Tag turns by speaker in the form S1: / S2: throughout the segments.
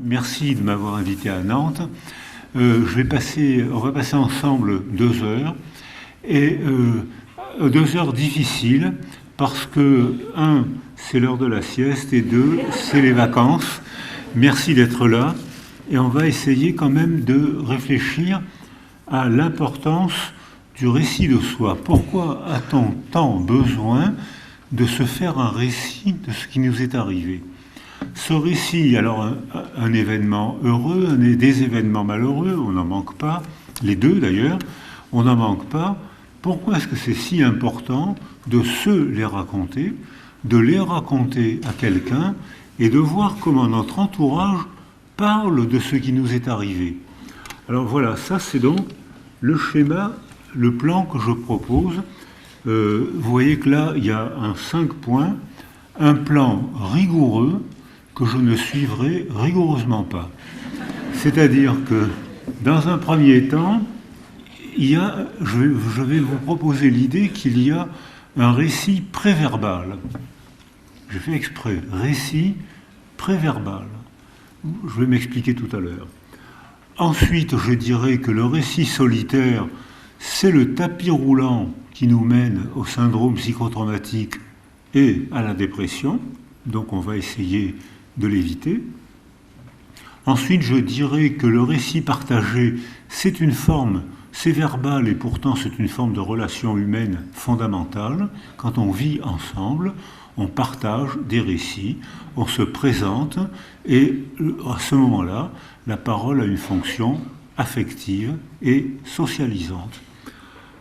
S1: Merci de m'avoir invité à Nantes. On va passer ensemble 2 heures, et 2 heures difficiles, parce que, 1, c'est l'heure de la sieste, et 2, c'est les vacances. Merci d'être là, et on va essayer quand même de réfléchir à l'importance du récit de soi. Pourquoi a-t-on tant besoin de se faire un récit de ce qui nous est arrivé ? Ce récit, alors un événement heureux, des événements malheureux, on n'en manque pas, les deux d'ailleurs, on n'en manque pas. Pourquoi est-ce que c'est si important de se les raconter, de les raconter à quelqu'un et de voir comment notre entourage parle de ce qui nous est arrivé? Alors voilà, ça c'est donc le schéma, le plan que je propose. Vous voyez que là, il y a un 5 points, un plan rigoureux, que je ne suivrai rigoureusement pas. C'est-à-dire que, dans un premier temps, je vais vous proposer l'idée qu'il y a un récit préverbal. J'ai fait exprès, récit préverbal. Je vais m'expliquer tout à l'heure. Ensuite, je dirais que le récit solitaire, c'est le tapis roulant qui nous mène au syndrome psychotraumatique et à la dépression. Donc on va essayer de l'éviter. Ensuite, je dirais que le récit partagé, c'est une forme, c'est verbal et pourtant c'est une forme de relation humaine fondamentale. Quand on vit ensemble, on partage des récits, on se présente et à ce moment-là, la parole a une fonction affective et socialisante.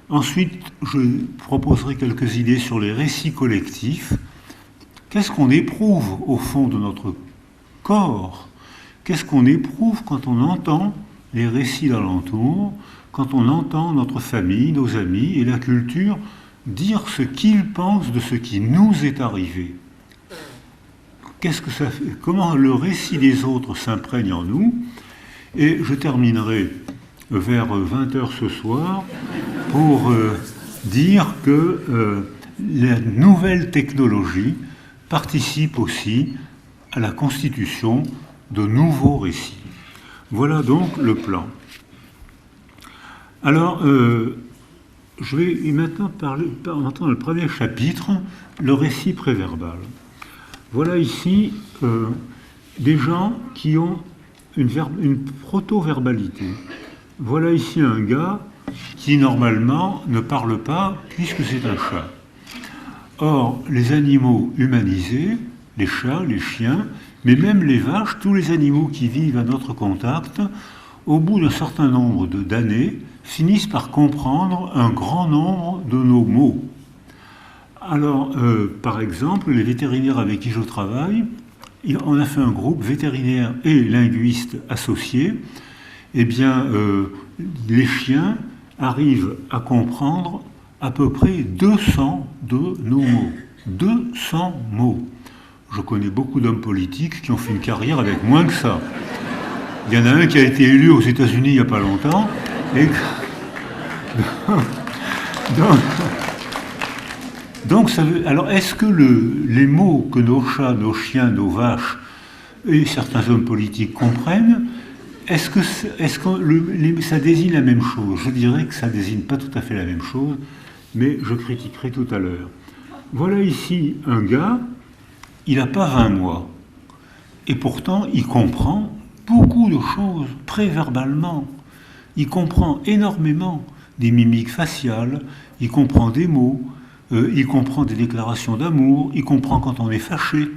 S1: Ensuite, je proposerai quelques idées sur les récits collectifs. Qu'est-ce qu'on éprouve au fond de notre corps? Qu'est-ce qu'on éprouve quand on entend les récits d'alentour, quand on entend notre famille, nos amis et la culture dire ce qu'ils pensent de ce qui nous est arrivé? Qu'est-ce que ça fait? Comment le récit des autres s'imprègne en nous? Et je terminerai vers 20h ce soir pour dire que la nouvelle technologie participe aussi à la constitution de nouveaux récits. Voilà donc le plan. Alors, je vais maintenant entendre le premier chapitre, le récit préverbal. Voilà ici des gens qui ont une proto-verbalité. Voilà ici un gars qui normalement ne parle pas puisque c'est un chat. Or, les animaux humanisés, les chats, les chiens, mais même les vaches, tous les animaux qui vivent à notre contact, au bout d'un certain nombre d'années, finissent par comprendre un grand nombre de nos mots. Alors, par exemple, les vétérinaires avec qui je travaille, on a fait un groupe vétérinaire et linguistes associés. Eh bien, les chiens arrivent à comprendre à peu près 200 de nos mots. 200 mots. Je connais beaucoup d'hommes politiques qui ont fait une carrière avec moins que ça. Il y en a un qui a été élu aux États-Unis il n'y a pas longtemps. Et... Donc ça veut... Alors, est-ce que les mots que nos chats, nos chiens, nos vaches et certains hommes politiques comprennent, est-ce que ça désigne la même chose? Je dirais que ça ne désigne pas tout à fait la même chose, mais je critiquerai tout à l'heure. Voilà ici un gars, il n'a pas 20 mois, et pourtant il comprend beaucoup de choses préverbalement. Il comprend énormément des mimiques faciales, il comprend des mots, il comprend des déclarations d'amour, il comprend quand on est fâché,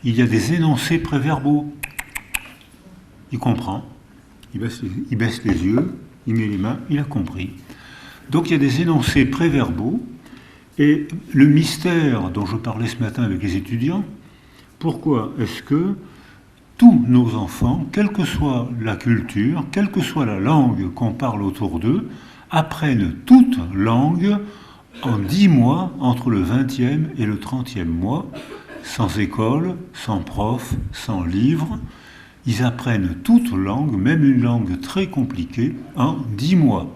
S1: il y a des énoncés préverbaux. Il comprend, il baisse les yeux, il met les mains, il a compris. Donc il y a des énoncés préverbaux, et le mystère dont je parlais ce matin avec les étudiants, pourquoi est-ce que tous nos enfants, quelle que soit la culture, quelle que soit la langue qu'on parle autour d'eux, apprennent toute langue en 10 mois, entre le 20e et le 30e mois, sans école, sans prof, sans livre. Ils apprennent toute langue, même une langue très compliquée, en 10 mois.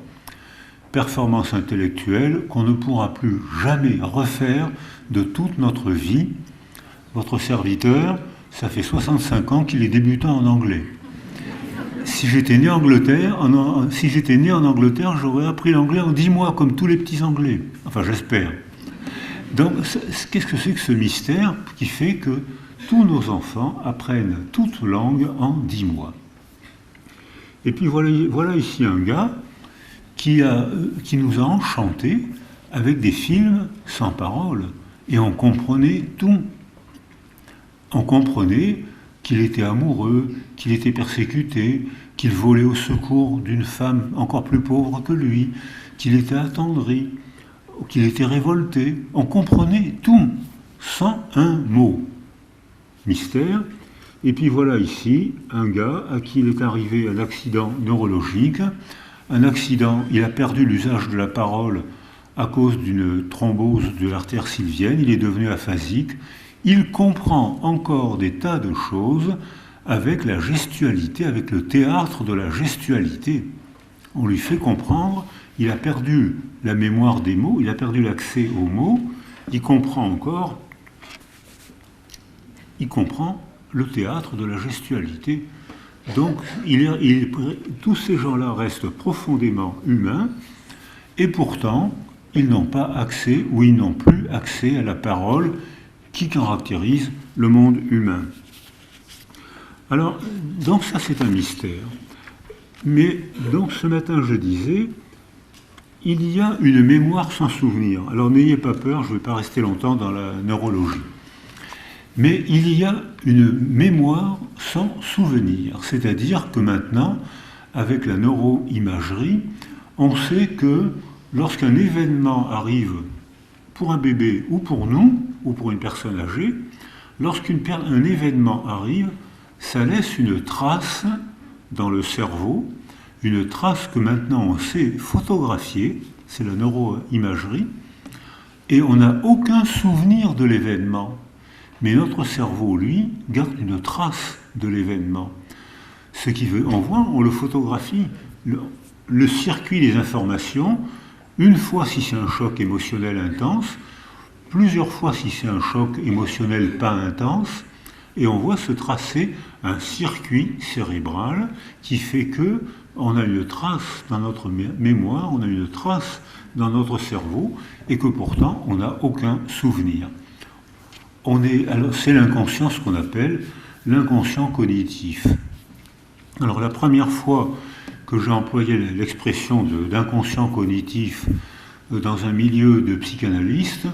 S1: performance intellectuelle qu'on ne pourra plus jamais refaire de toute notre vie. Votre serviteur, ça fait 65 ans qu'il est débutant en anglais. Si j'étais né en Angleterre, j'aurais appris l'anglais en 10 mois, comme tous les petits anglais. Enfin, j'espère. Donc, qu'est-ce que c'est que ce mystère qui fait que tous nos enfants apprennent toute langue en 10 mois? Et puis voilà ici un gars qui nous a enchantés avec des films sans parole. Et on comprenait tout. On comprenait qu'il était amoureux, qu'il était persécuté, qu'il volait au secours d'une femme encore plus pauvre que lui, qu'il était attendri, qu'il était révolté. On comprenait tout, sans un mot. Mystère. Et puis voilà ici un gars à qui il est arrivé un accident neurologique. Un accident, il a perdu l'usage de la parole à cause d'une thrombose de l'artère sylvienne, il est devenu aphasique. Il comprend encore des tas de choses avec la gestualité, avec le théâtre de la gestualité. On lui fait comprendre, il a perdu la mémoire des mots, il a perdu l'accès aux mots, il comprend encore, il comprend le théâtre de la gestualité. Donc, tous ces gens-là restent profondément humains, et pourtant, ils n'ont pas accès, ou ils n'ont plus accès à la parole qui caractérise le monde humain. Alors, donc ça c'est un mystère. Mais donc ce matin je disais, il y a une mémoire sans souvenir. Alors n'ayez pas peur, je ne vais pas rester longtemps dans la neurologie. Mais il y a une mémoire sans souvenir. C'est-à-dire que maintenant, avec la neuroimagerie, on sait que lorsqu'un événement arrive pour un bébé ou pour nous, ou pour une personne âgée, lorsqu'un événement arrive, ça laisse une trace dans le cerveau, une trace que maintenant on sait photographier, c'est la neuroimagerie, et on n'a aucun souvenir de l'événement. Mais notre cerveau, lui, garde une trace de l'événement. Ce qui veut, on le photographie, le circuit des informations, une fois si c'est un choc émotionnel intense, plusieurs fois si c'est un choc émotionnel pas intense, et on voit se tracer un circuit cérébral qui fait que on a une trace dans notre mémoire, on a une trace dans notre cerveau, et que pourtant on n'a aucun souvenir. Alors c'est l'inconscient, ce qu'on appelle l'inconscient cognitif. Alors la première fois que j'ai employé l'expression d'inconscient cognitif dans un milieu de psychanalystes,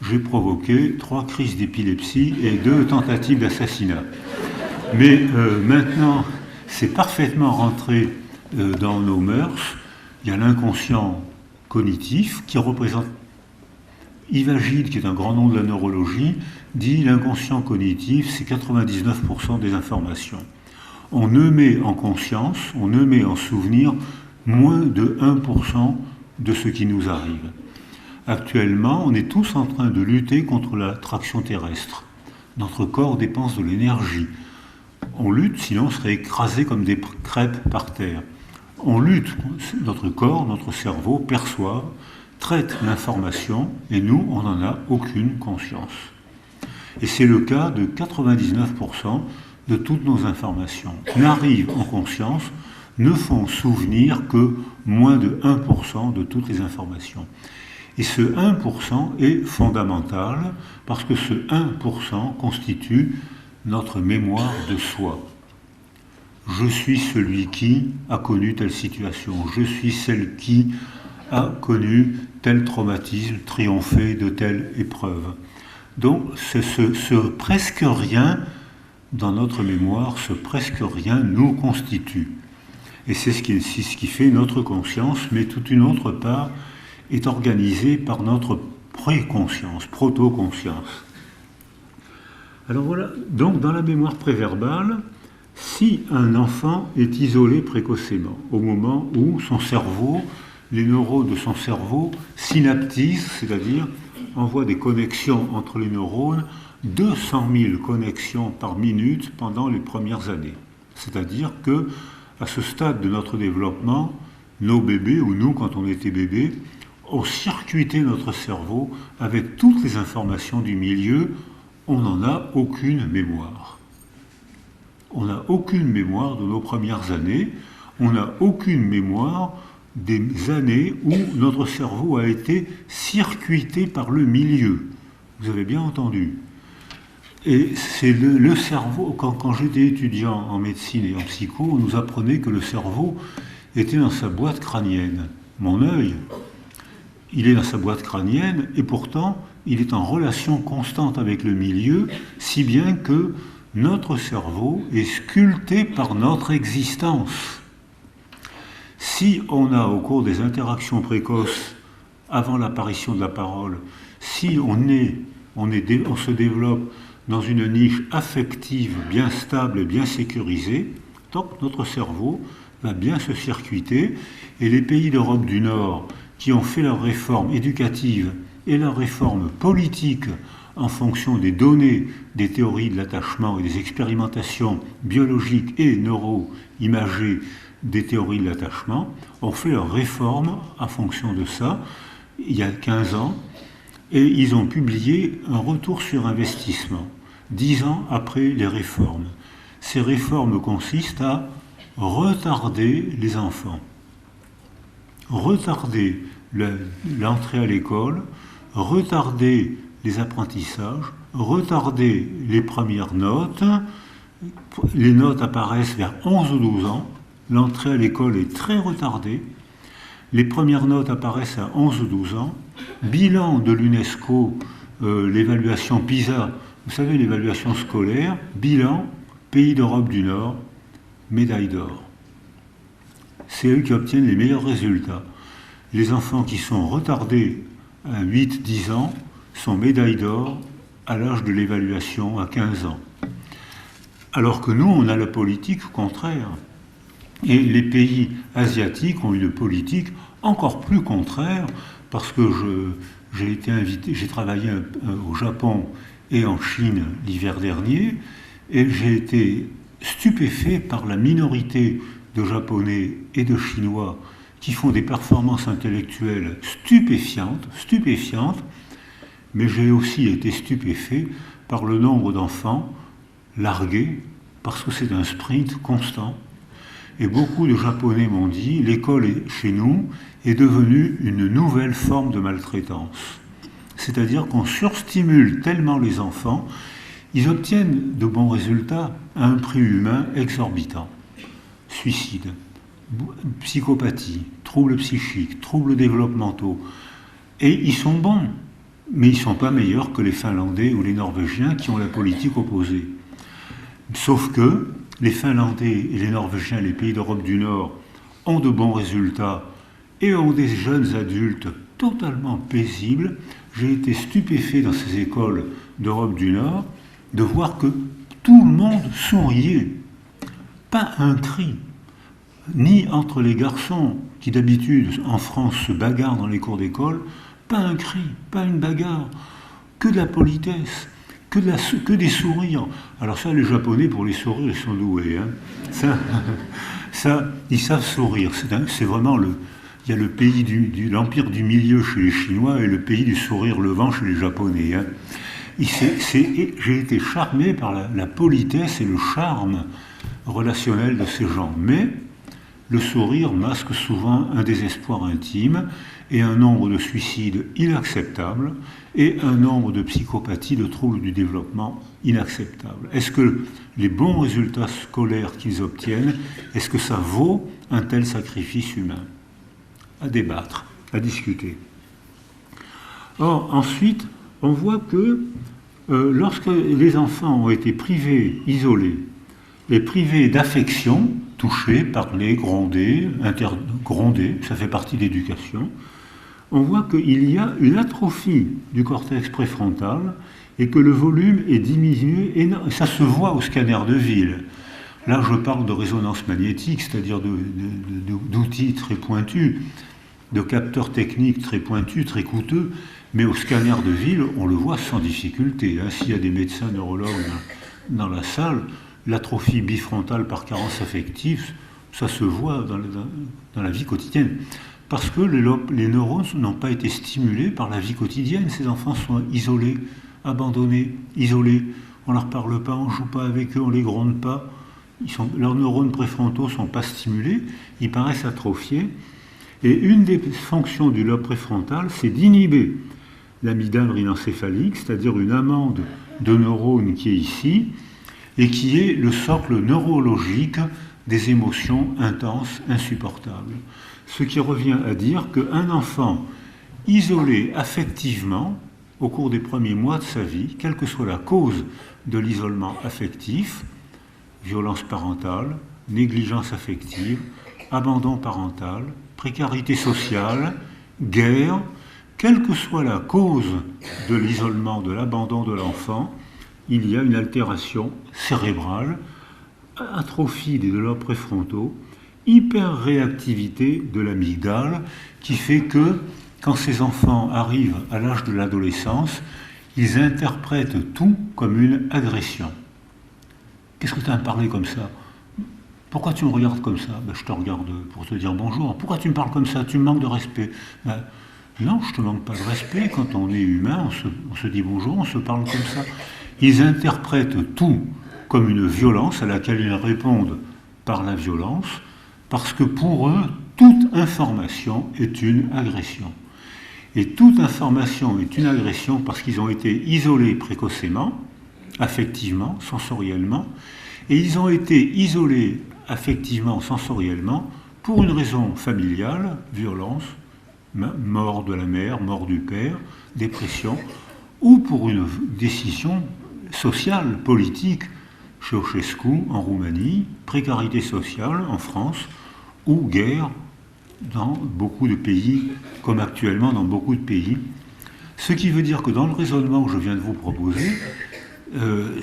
S1: j'ai provoqué 3 crises d'épilepsie et 2 tentatives d'assassinat. Mais maintenant, c'est parfaitement rentré dans nos mœurs. Il y a l'inconscient cognitif qui représente... Yves Agide, qui est un grand nom de la neurologie, dit l'inconscient cognitif, c'est 99% des informations. On ne met en conscience, on ne met en souvenir moins de 1% de ce qui nous arrive. Actuellement, on est tous en train de lutter contre l'attraction terrestre. Notre corps dépense de l'énergie. On lutte, sinon on serait écrasé comme des crêpes par terre. On lutte, notre corps, notre cerveau perçoit, traite l'information, et nous, on n'en a aucune conscience. Et c'est le cas de 99% de toutes nos informations. N'arrivent en conscience, ne font souvenir que moins de 1% de toutes les informations. Et ce 1% est fondamental parce que ce 1% constitue notre mémoire de soi. Je suis celui qui a connu telle situation. Je suis celle qui a connu tel traumatisme, triomphé de telle épreuve. Donc ce presque rien dans notre mémoire, ce presque rien nous constitue. Et c'est ce qui fait notre conscience, mais toute une autre part est organisée par notre préconscience, proto-conscience. Alors voilà, donc dans la mémoire préverbale, si un enfant est isolé précocement, au moment où son cerveau, les neurones de son cerveau synaptisent, c'est-à-dire envoient des connexions entre les neurones, 200 000 connexions par minute pendant les premières années. C'est-à-dire que, à ce stade de notre développement, nos bébés, ou nous, quand on était bébé, ont circuité notre cerveau avec toutes les informations du milieu. On n'en a aucune mémoire. On n'a aucune mémoire de nos premières années. On n'a aucune mémoire des années où notre cerveau a été circuité par le milieu. Vous avez bien entendu. Et c'est le cerveau, quand j'étais étudiant en médecine et en psycho, on nous apprenait que le cerveau était dans sa boîte crânienne. Mon œil, il est dans sa boîte crânienne, et pourtant, il est en relation constante avec le milieu, si bien que notre cerveau est sculpté par notre existence. Si on a, au cours des interactions précoces, avant l'apparition de la parole, si on se développe dans une niche affective bien stable et bien sécurisée, donc notre cerveau va bien se circuiter, et les pays d'Europe du Nord qui ont fait leur réforme éducative et leur réforme politique en fonction des données, des théories de l'attachement et des expérimentations biologiques et neuro-imagées des théories de l'attachement, ont fait leur réforme en fonction de ça, il y a 15 ans, et ils ont publié un retour sur investissement, 10 ans après les réformes. Ces réformes consistent à retarder les enfants, retarder l'entrée à l'école, retarder les apprentissages, retarder les premières notes. Les notes apparaissent vers 11 ou 12 ans. L'entrée à l'école est très retardée. Les premières notes apparaissent à 11 ou 12 ans. Bilan de l'UNESCO, l'évaluation PISA, vous savez, l'évaluation scolaire, bilan, pays d'Europe du Nord, médaille d'or. C'est eux qui obtiennent les meilleurs résultats. Les enfants qui sont retardés à 8-10 ans sont médailles d'or à l'âge de l'évaluation à 15 ans. Alors que nous, on a la politique contraire. Et les pays asiatiques ont une politique encore plus contraire, parce que j'ai travaillé au Japon et en Chine l'hiver dernier, et j'ai été stupéfait par la minorité de Japonais et de Chinois qui font des performances intellectuelles stupéfiantes, mais j'ai aussi été stupéfait par le nombre d'enfants largués, parce que c'est un sprint constant. Et beaucoup de Japonais m'ont dit, l'école chez nous est devenue une nouvelle forme de maltraitance. C'est-à-dire qu'on surstimule tellement les enfants, ils obtiennent de bons résultats à un prix humain exorbitant. Suicide, psychopathie, troubles psychiques, troubles développementaux. Et ils sont bons, mais ils ne sont pas meilleurs que les Finlandais ou les Norvégiens qui ont la politique opposée. Sauf que les Finlandais et les Norvégiens, les pays d'Europe du Nord, ont de bons résultats et ont des jeunes adultes totalement paisibles. J'ai été stupéfait dans ces écoles d'Europe du Nord de voir que tout le monde souriait. Pas un cri, ni entre les garçons qui d'habitude en France se bagarrent dans les cours d'école, pas un cri, pas une bagarre, que de la politesse. Que des sourires. Alors ça, les Japonais, pour les sourires, ils sont doués. Hein. Ça, ils savent sourire. C'est vraiment il y a le pays l'empire du milieu chez les Chinois et le pays du sourire levant chez les Japonais. Hein. J'ai été charmé par la politesse et le charme relationnel de ces gens. Mais le sourire masque souvent un désespoir intime et un nombre de suicides inacceptables et un nombre de psychopathies, de troubles du développement inacceptables. Est-ce que les bons résultats scolaires qu'ils obtiennent, est-ce que ça vaut un tel sacrifice humain? À débattre, à discuter. Or, ensuite, on voit que lorsque les enfants ont été privés, isolés, et privés d'affection, touchés, parlés, grondés, grondés, ça fait partie de l'éducation, on voit qu'il y a une atrophie du cortex préfrontal et que le volume est diminué, et ça se voit au scanner de ville. Là, je parle de résonance magnétique, c'est-à-dire d'outils très pointus, de capteurs techniques très pointus, très coûteux, mais au scanner de ville, on le voit sans difficulté. Hein. S'il y a des médecins neurologues dans la salle, l'atrophie bifrontale par carence affective, Ça se voit dans la vie quotidienne. Parce que les neurones n'ont pas été stimulés par la vie quotidienne. Ces enfants sont isolés, abandonnés, isolés. On ne leur parle pas, on ne joue pas avec eux, on ne les gronde pas. Leurs neurones préfrontaux ne sont pas stimulés, ils paraissent atrophiés. Et une des fonctions du lobe préfrontal, c'est d'inhiber l'amygdale rhinencéphalique, c'est-à-dire une amande de neurones qui est ici, et qui est le socle neurologique des émotions intenses, insupportables. Ce qui revient à dire qu'un enfant isolé affectivement, au cours des premiers mois de sa vie, quelle que soit la cause de l'isolement affectif, violence parentale, négligence affective, abandon parental, précarité sociale, guerre, quelle que soit la cause de l'isolement, de l'abandon de l'enfant, il y a une altération cérébrale, atrophie des lobes préfrontaux, hyper-réactivité de l'amygdale, qui fait que, quand ces enfants arrivent à l'âge de l'adolescence, ils interprètent tout comme une agression. Qu'est-ce que tu as à me parler comme ça? Pourquoi tu me regardes comme ça? Ben, je te regarde pour te dire bonjour. Pourquoi tu me parles comme ça? Tu me manques de respect. Ben, non, je ne te manque pas de respect. Quand on est humain, on se dit bonjour, on se parle comme ça. Ils interprètent tout comme une violence à laquelle ils répondent par la violence, parce que pour eux, toute information est une agression. Et toute information est une agression parce qu'ils ont été isolés précocement, affectivement, sensoriellement, et ils ont été isolés affectivement, sensoriellement, pour une raison familiale, violence, mort de la mère, mort du père, dépression, ou pour une décision sociale, politique, Ceausescu en Roumanie, précarité sociale en France, ou guerre dans beaucoup de pays, comme actuellement dans beaucoup de pays. Ce qui veut dire que dans le raisonnement que je viens de vous proposer,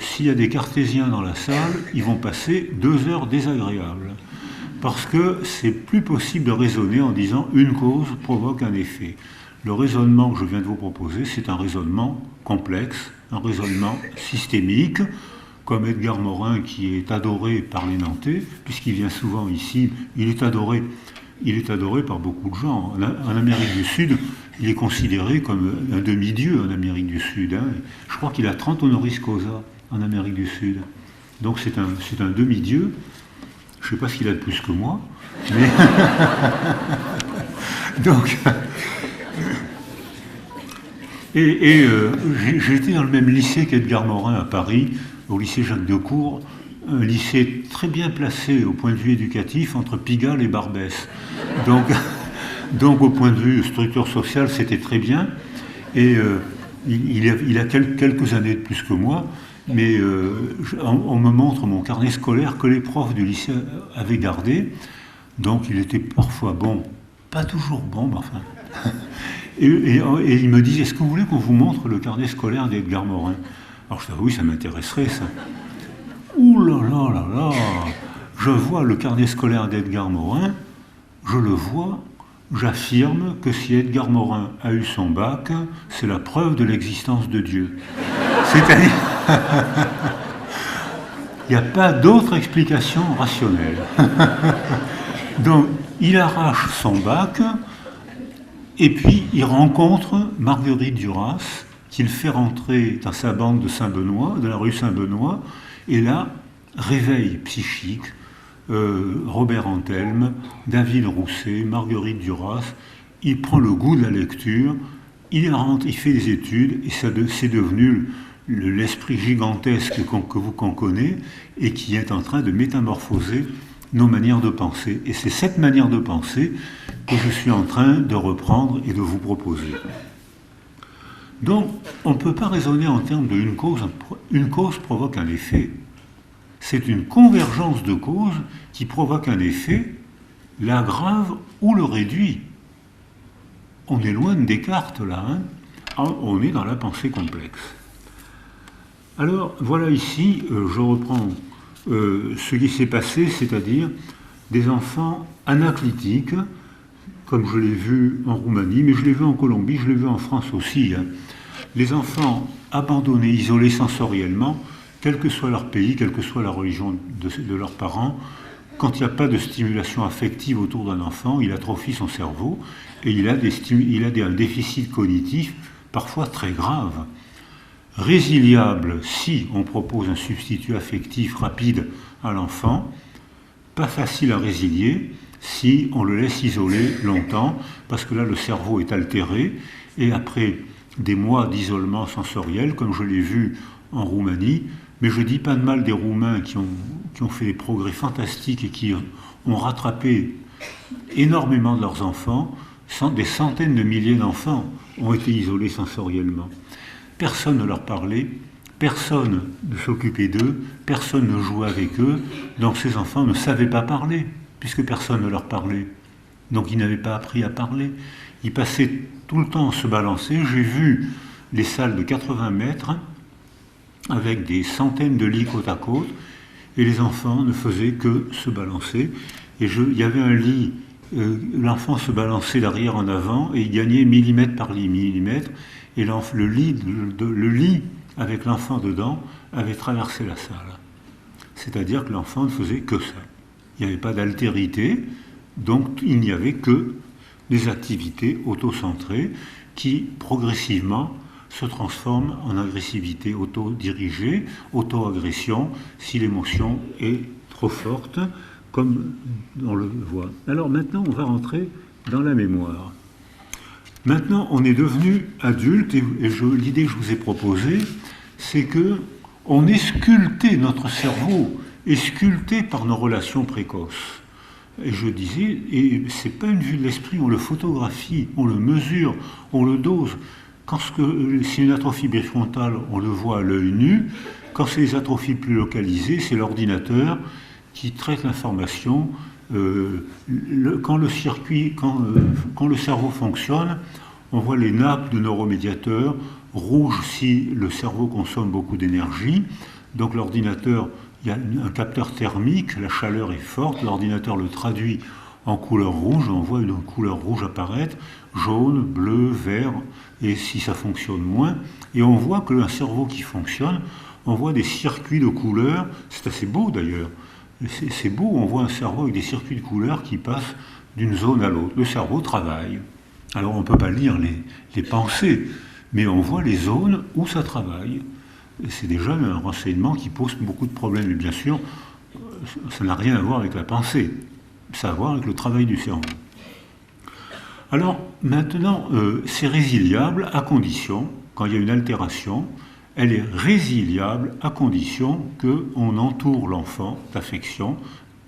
S1: s'il y a des cartésiens dans la salle, ils vont passer 2 heures désagréables. Parce que c'est plus possible de raisonner en disant une cause provoque un effet. Le raisonnement que je viens de vous proposer, c'est un raisonnement complexe, un raisonnement systémique, comme Edgar Morin, qui est adoré par les Nantais, puisqu'il vient souvent ici, il est adoré par beaucoup de gens. En Amérique du Sud, il est considéré comme un demi-dieu en Amérique du Sud. Hein. Je crois qu'il a 30 honoris causa en Amérique du Sud. Donc c'est un demi-dieu. Je ne sais pas ce qu'il a de plus que moi, mais... Donc... J'étais dans le même lycée qu'Edgar Morin à Paris, au lycée Jacques Decour, un lycée très bien placé au point de vue éducatif entre Pigalle et Barbès. Donc au point de vue structure sociale, c'était très bien. Et il a quelques années de plus que moi, mais on me montre mon carnet scolaire que les profs du lycée avaient gardé. Donc il était parfois bon, pas toujours bon, mais enfin... Et il me dit, est-ce que vous voulez qu'on vous montre le carnet scolaire d'Edgar Morin? Alors je dis, oui, ça m'intéresserait, ça. Ouh là là là là! Je vois le carnet scolaire d'Edgar Morin, je le vois, j'affirme que si Edgar Morin a eu son bac, c'est la preuve de l'existence de Dieu. C'est-à-dire... Il n'y a pas d'autre explication rationnelle. Donc, il arrache son bac... Et puis, il rencontre Marguerite Duras, qu'il fait rentrer dans sa bande de Saint-Benoît, de la rue Saint-Benoît, et là, réveil psychique, Robert Antelme, David Rousset, Marguerite Duras, il prend le goût de la lecture, il rentre, il fait des études, et c'est devenu l'esprit gigantesque qu'on connaît, et qui est en train de métamorphoser nos manières de penser. Et c'est cette manière de penser que je suis en train de reprendre et de vous proposer. Donc, on ne peut pas raisonner en termes de une cause. Une cause provoque un effet. C'est une convergence de causes qui provoque un effet, l'aggrave ou le réduit. On est loin de Descartes, là. Hein. On est dans la pensée complexe. Alors, voilà ici, je reprends ce qui s'est passé, c'est-à-dire des enfants anaclytiques, comme je l'ai vu en Roumanie, mais je l'ai vu en Colombie, je l'ai vu en France aussi. Hein. Les enfants abandonnés, isolés sensoriellement, quel que soit leur pays, quelle que soit la religion de leurs parents, quand il n'y a pas de stimulation affective autour d'un enfant, il atrophie son cerveau et il a un déficit cognitif parfois très grave. Résiliable si on propose un substitut affectif rapide à l'enfant, pas facile à résilier si on le laisse isoler longtemps, parce que là le cerveau est altéré, et après des mois d'isolement sensoriel, comme je l'ai vu en Roumanie, mais je ne dis pas de mal des Roumains qui ont fait des progrès fantastiques et qui ont rattrapé énormément de leurs enfants, des centaines de milliers d'enfants ont été isolés sensoriellement. Personne ne leur parlait, personne ne s'occupait d'eux, personne ne jouait avec eux, donc ces enfants ne savaient pas parler, puisque personne ne leur parlait. Donc ils n'avaient pas appris à parler. Ils passaient tout le temps à se balancer. J'ai vu les salles de 80 mètres avec des centaines de lits côte à côte, et les enfants ne faisaient que se balancer. Et il y avait un lit, l'enfant se balançait d'arrière en avant, et il gagnait millimètre par millimètre, et le lit avec l'enfant dedans avait traversé la salle. C'est-à-dire que l'enfant ne faisait que ça. Il n'y avait pas d'altérité, donc il n'y avait que des activités auto-centrées qui, progressivement, se transforment en agressivité auto-dirigée, auto-agression, si l'émotion est trop forte, comme on le voit. Alors maintenant, on va rentrer dans la mémoire. Maintenant, on est devenu adulte, et l'idée que je vous ai proposée, c'est que on est sculpté, notre cerveau est sculpté par nos relations précoces. Et je disais, et c'est pas une vue de l'esprit, on le photographie, on le mesure, on le dose. Quand c'est une atrophie préfrontale, on le voit à l'œil nu. Quand c'est des atrophies plus localisées, c'est l'ordinateur qui traite l'information. Quand le cerveau fonctionne, on voit les nappes de neuromédiateurs rouges si le cerveau consomme beaucoup d'énergie. Donc l'ordinateur, il y a un capteur thermique, la chaleur est forte, l'ordinateur le traduit en couleur rouge, on voit une couleur rouge apparaître, jaune, bleu, vert, et si ça fonctionne moins, et on voit que un cerveau qui fonctionne, on voit des circuits de couleurs, c'est assez beau d'ailleurs, c'est beau, on voit un cerveau avec des circuits de couleurs qui passent d'une zone à l'autre. Le cerveau travaille. Alors on ne peut pas lire les pensées, mais on voit les zones où ça travaille. Et c'est déjà un renseignement qui pose beaucoup de problèmes. Et bien sûr, ça n'a rien à voir avec la pensée, ça a à voir avec le travail du cerveau. Alors maintenant, c'est résiliable à condition, quand il y a une altération, elle est résiliable à condition qu'on entoure l'enfant d'affection.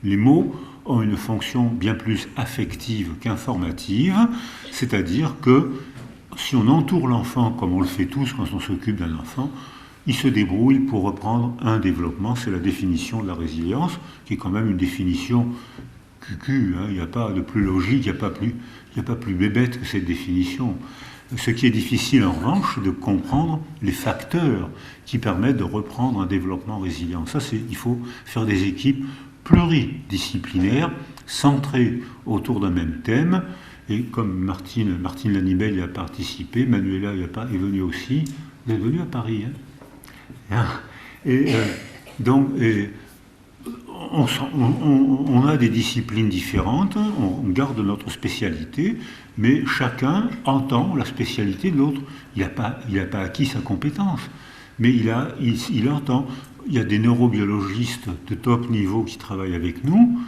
S1: Les mots ont une fonction bien plus affective qu'informative, c'est-à-dire que si on entoure l'enfant, comme on le fait tous quand on s'occupe d'un enfant, il se débrouille pour reprendre un développement. C'est la définition de la résilience, qui est quand même une définition cucu, hein. Il n'y a pas de plus logique, il n'y a pas plus bébête que cette définition. Ce qui est difficile en revanche, c'est de comprendre les facteurs qui permettent de reprendre un développement résilient. Ça, il faut faire des équipes pluridisciplinaires, centrées autour d'un même thème. Et comme Martine Lanibel y a participé, Manuela est venue aussi. Elle est venue à Paris. Hein. On a des disciplines différentes, on garde notre spécialité, mais chacun entend la spécialité de l'autre. Il n'a pas acquis sa compétence, mais il entend. Il y a des neurobiologistes de top niveau qui travaillent avec nous,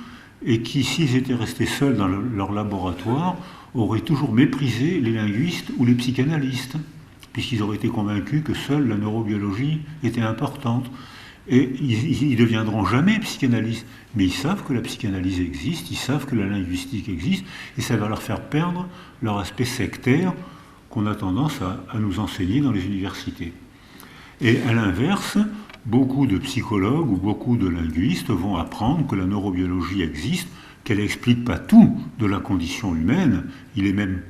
S1: et qui, s'ils étaient restés seuls dans leur laboratoire, auraient toujours méprisé les linguistes ou les psychanalystes, puisqu'ils auraient été convaincus que seule la neurobiologie était importante. Et ils ne deviendront jamais psychanalystes, mais ils savent que la psychanalyse existe, ils savent que la linguistique existe, et ça va leur faire perdre leur aspect sectaire qu'on a tendance à nous enseigner dans les universités. Et à l'inverse, beaucoup de psychologues ou beaucoup de linguistes vont apprendre que la neurobiologie existe, qu'elle n'explique pas tout de la condition humaine. Il est même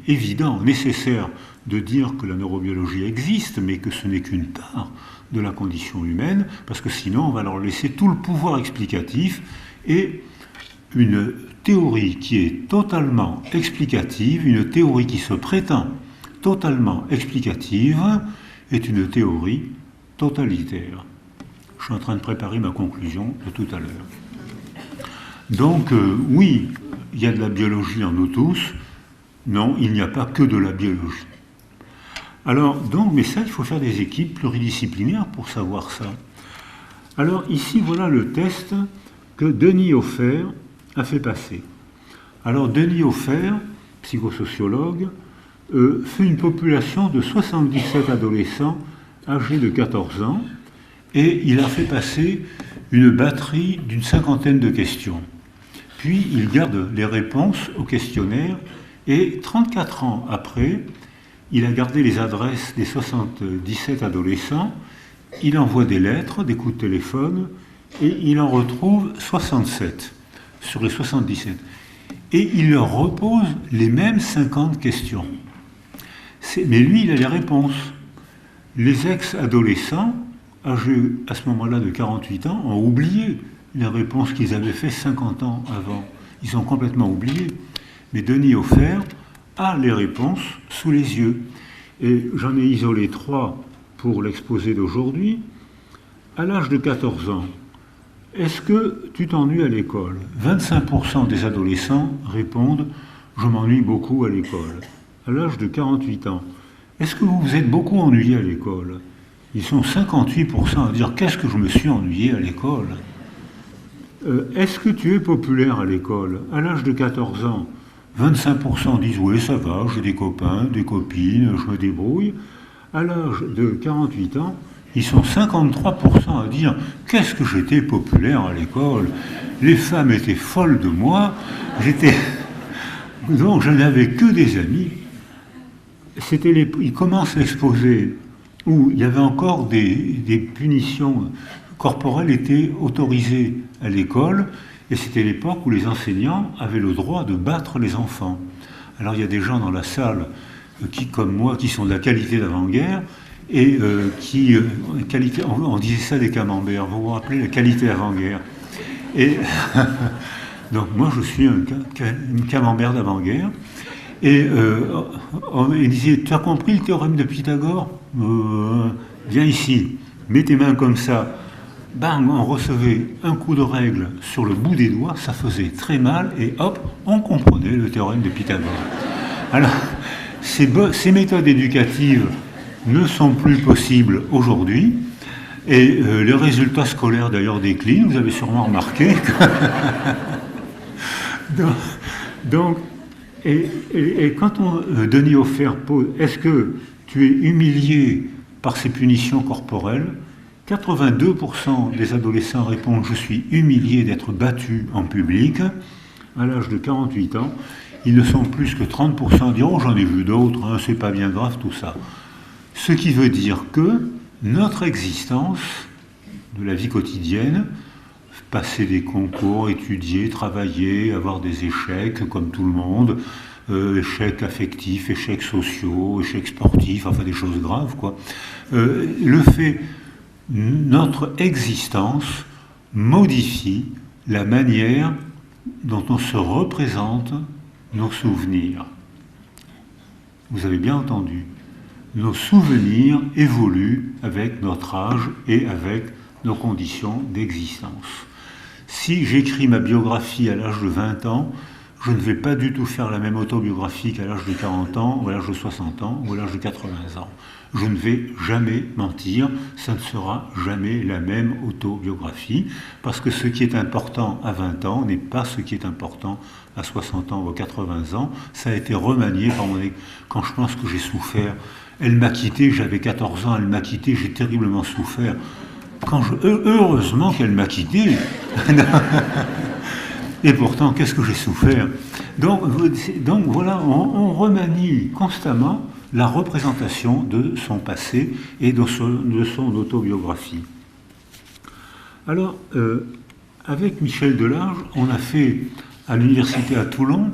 S1: évident, nécessaire de dire que la neurobiologie existe, mais que ce n'est qu'une part de la condition humaine, parce que sinon on va leur laisser tout le pouvoir explicatif, et une théorie qui est totalement explicative, une théorie qui se prétend totalement explicative, est une théorie totalitaire. Je suis en train de préparer ma conclusion de tout à l'heure. Donc, oui, il y a de la biologie en nous tous. Non, il n'y a pas que de la biologie. Alors, donc, mais ça, il faut faire des équipes pluridisciplinaires pour savoir ça. Alors, ici, voilà le test que Denis Hofer a fait passer. Alors, Denis Hofer, psychosociologue, fait une population de 77 adolescents âgés de 14 ans et il a fait passer une batterie d'une 50aine de questions. Puis, il garde les réponses au questionnaire et 34 ans après, il a gardé les adresses des 77 adolescents, il envoie des lettres, des coups de téléphone, et il en retrouve 67 sur les 77. Et il leur repose les mêmes 50 questions. Mais lui, il a les réponses. Les ex-adolescents, âgés à ce moment-là de 48 ans, ont oublié les réponses qu'ils avaient faites 50 ans avant. Ils ont complètement oublié. Mais Denis Hofer a les réponses sous les yeux. Et j'en ai isolé 3 pour l'exposé d'aujourd'hui. À l'âge de 14 ans, est-ce que tu t'ennuies à l'école? 25% des adolescents répondent « Je m'ennuie beaucoup à l'école ». À l'âge de 48 ans, est-ce que vous vous êtes beaucoup ennuyé à l'école? Ils sont 58% à dire « Qu'est-ce que je me suis ennuyé à l'école ?» Est-ce que tu es populaire à l'école? À l'âge de 14 ans, 25% disent « Oui, ça va, j'ai des copains, des copines, je me débrouille ». À l'âge de 48 ans, ils sont 53% à dire « Qu'est-ce que j'étais populaire à l'école? Les femmes étaient folles de moi, donc je n'avais que des amis. » Il commence l'exposé où il y avait encore des punitions corporelles étaient autorisées à l'école, et c'était l'époque où les enseignants avaient le droit de battre les enfants. Alors il y a des gens dans la salle qui, comme moi, qui sont de la qualité d'avant-guerre, et on disait ça des camemberts, vous vous rappelez la qualité avant-guerre. Et donc moi je suis une camembert d'avant-guerre, et on disait, tu as compris le théorème de Pythagore? Viens ici, mets tes mains comme ça. Bang, on recevait un coup de règle sur le bout des doigts, ça faisait très mal, et hop, on comprenait le théorème de Pythagore. Alors, ces méthodes éducatives ne sont plus possibles aujourd'hui, et les résultats scolaires d'ailleurs déclinent, vous avez sûrement remarqué. Donc, et quand Denis Hofer pose, est-ce que tu es humilié par ces punitions corporelles? 82% des adolescents répondent « Je suis humilié d'être battu en public ». À l'âge de 48 ans, ils ne sont plus que 30% à dire « Oh, j'en ai vu d'autres, hein, c'est pas bien grave, tout ça ». Ce qui veut dire que notre existence de la vie quotidienne, passer des concours, étudier, travailler, avoir des échecs comme tout le monde, échecs affectifs, échecs sociaux, échecs sportifs, enfin des choses graves, quoi. Le fait, notre existence modifie la manière dont on se représente nos souvenirs. Vous avez bien entendu. Nos souvenirs évoluent avec notre âge et avec nos conditions d'existence. Si j'écris ma biographie à l'âge de 20 ans, je ne vais pas du tout faire la même autobiographie qu'à l'âge de 40 ans, ou à l'âge de 60 ans, ou à l'âge de 80 ans. Je ne vais jamais mentir, ça ne sera jamais la même autobiographie, parce que ce qui est important à 20 ans n'est pas ce qui est important à 60 ans ou à 80 ans. Ça a été remanié par mon... Quand je pense que j'ai souffert, elle m'a quitté, j'avais 14 ans, elle m'a quitté, j'ai terriblement souffert. Heureusement qu'elle m'a quitté. Et pourtant, qu'est-ce que j'ai souffert? Donc voilà, on remanie constamment la représentation de son passé et de son autobiographie. Alors, avec Michel Delarge, on a fait à l'université à Toulon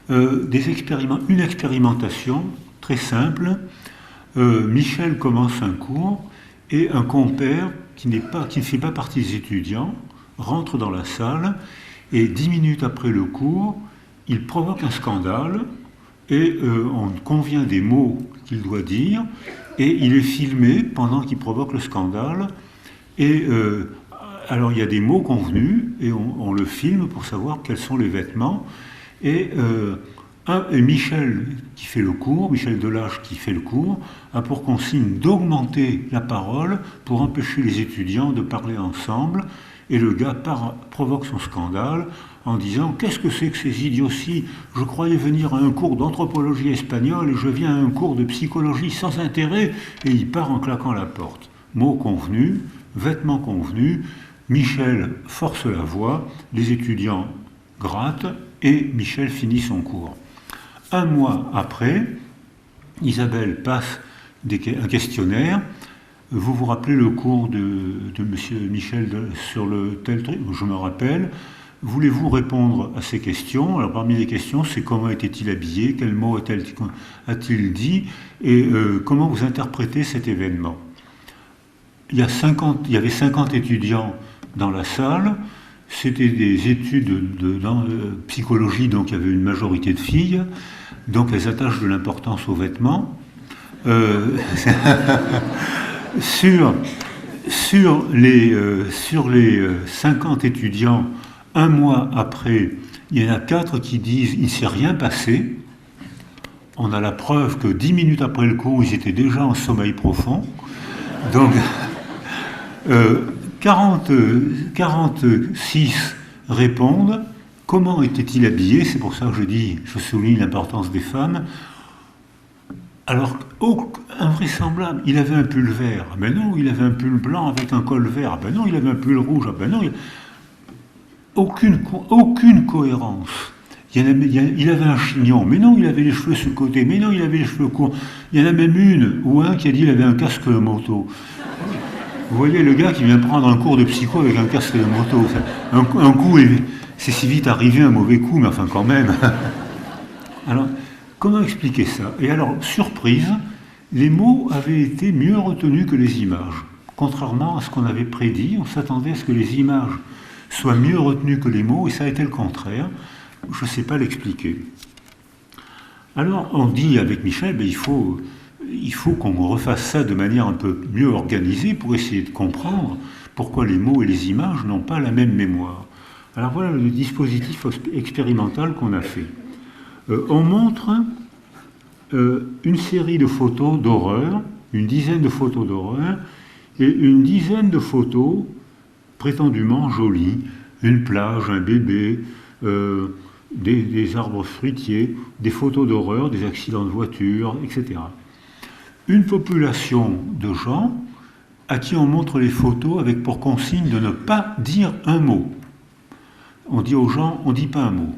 S1: une expérimentation très simple. Michel commence un cours et un compère qui ne fait pas partie des étudiants rentre dans la salle et 10 minutes après le cours, il provoque un scandale et on convient des mots qu'il doit dire et il est filmé pendant qu'il provoque le scandale Et alors il y a des mots convenus, et on le filme pour savoir quels sont les vêtements. Et Michel qui fait le cours, Michel Delage qui fait le cours, a pour consigne d'augmenter la parole pour empêcher les étudiants de parler ensemble. Et le gars provoque son scandale en disant « Qu'est-ce que c'est que ces idioties? Je croyais venir à un cours d'anthropologie espagnole et je viens à un cours de psychologie sans intérêt. » Et il part en claquant la porte. Mots convenus, vêtements convenus, Michel force la voix, les étudiants grattent et Michel finit son cours. Un mois après, Isabelle passe un questionnaire. Vous vous rappelez le cours de M. Michel sur le tel truc? Je me rappelle. Voulez-vous répondre à ces questions? Alors parmi les questions, c'est comment était-il habillé, quel mot a-t-il dit, et comment vous interprétez cet événement? Il y avait 50 étudiants dans la salle. C'était des études de psychologie, donc il y avait une majorité de filles, donc elles attachent de l'importance aux vêtements. Sur les 50 étudiants, un mois après, il y en a 4 qui disent « il ne s'est rien passé ». On a la preuve que 10 minutes après le cours, ils étaient déjà en sommeil profond. Donc, 46 répondent « comment était-il habillé ?» C'est pour ça que je souligne l'importance des femmes. Alors, invraisemblable, il avait un pull vert. Ben non, il avait un pull blanc avec un col vert. Ben non, il avait un pull rouge. Ben non, aucune cohérence. Il avait un chignon. Mais non, il avait les cheveux sur le côté. Mais non, il avait les cheveux courts. Il y en a même une ou un qui a dit qu'il avait un casque de moto. Vous voyez le gars qui vient prendre un cours de psycho avec un casque de moto. Un coup, c'est si vite arrivé, un mauvais coup, mais enfin quand même. Alors, comment expliquer ça? Et alors, surprise, les mots avaient été mieux retenus que les images. Contrairement à ce qu'on avait prédit, on s'attendait à ce que les images soient mieux retenues que les mots, et ça a été le contraire. Je ne sais pas l'expliquer. Alors, on dit avec Michel, il faut qu'on refasse ça de manière un peu mieux organisée pour essayer de comprendre pourquoi les mots et les images n'ont pas la même mémoire. Alors voilà le dispositif expérimental qu'on a fait. On montre une série de photos d'horreur, une dizaine de photos d'horreur, et une dizaine de photos prétendument jolies, une plage, un bébé, des arbres fruitiers, des photos d'horreur, des accidents de voiture, etc. Une population de gens à qui on montre les photos avec pour consigne de ne pas dire un mot. On dit aux gens, on ne dit pas un mot.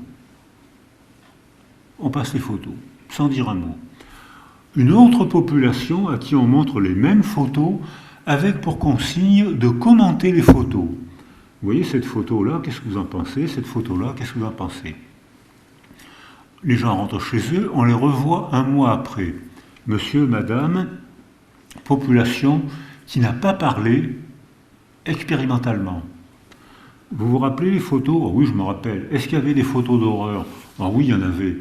S1: On passe les photos, sans dire un mot. Une autre population à qui on montre les mêmes photos avec pour consigne de commenter les photos. Vous voyez cette photo-là, qu'est-ce que vous en pensez? Cette photo-là, qu'est-ce que vous en pensez? Les gens rentrent chez eux, on les revoit un mois après. Monsieur, madame, population qui n'a pas parlé expérimentalement. Vous vous rappelez les photos? Oh oui, je me rappelle. Est-ce qu'il y avait des photos d'horreur? Oh oui, il y en avait.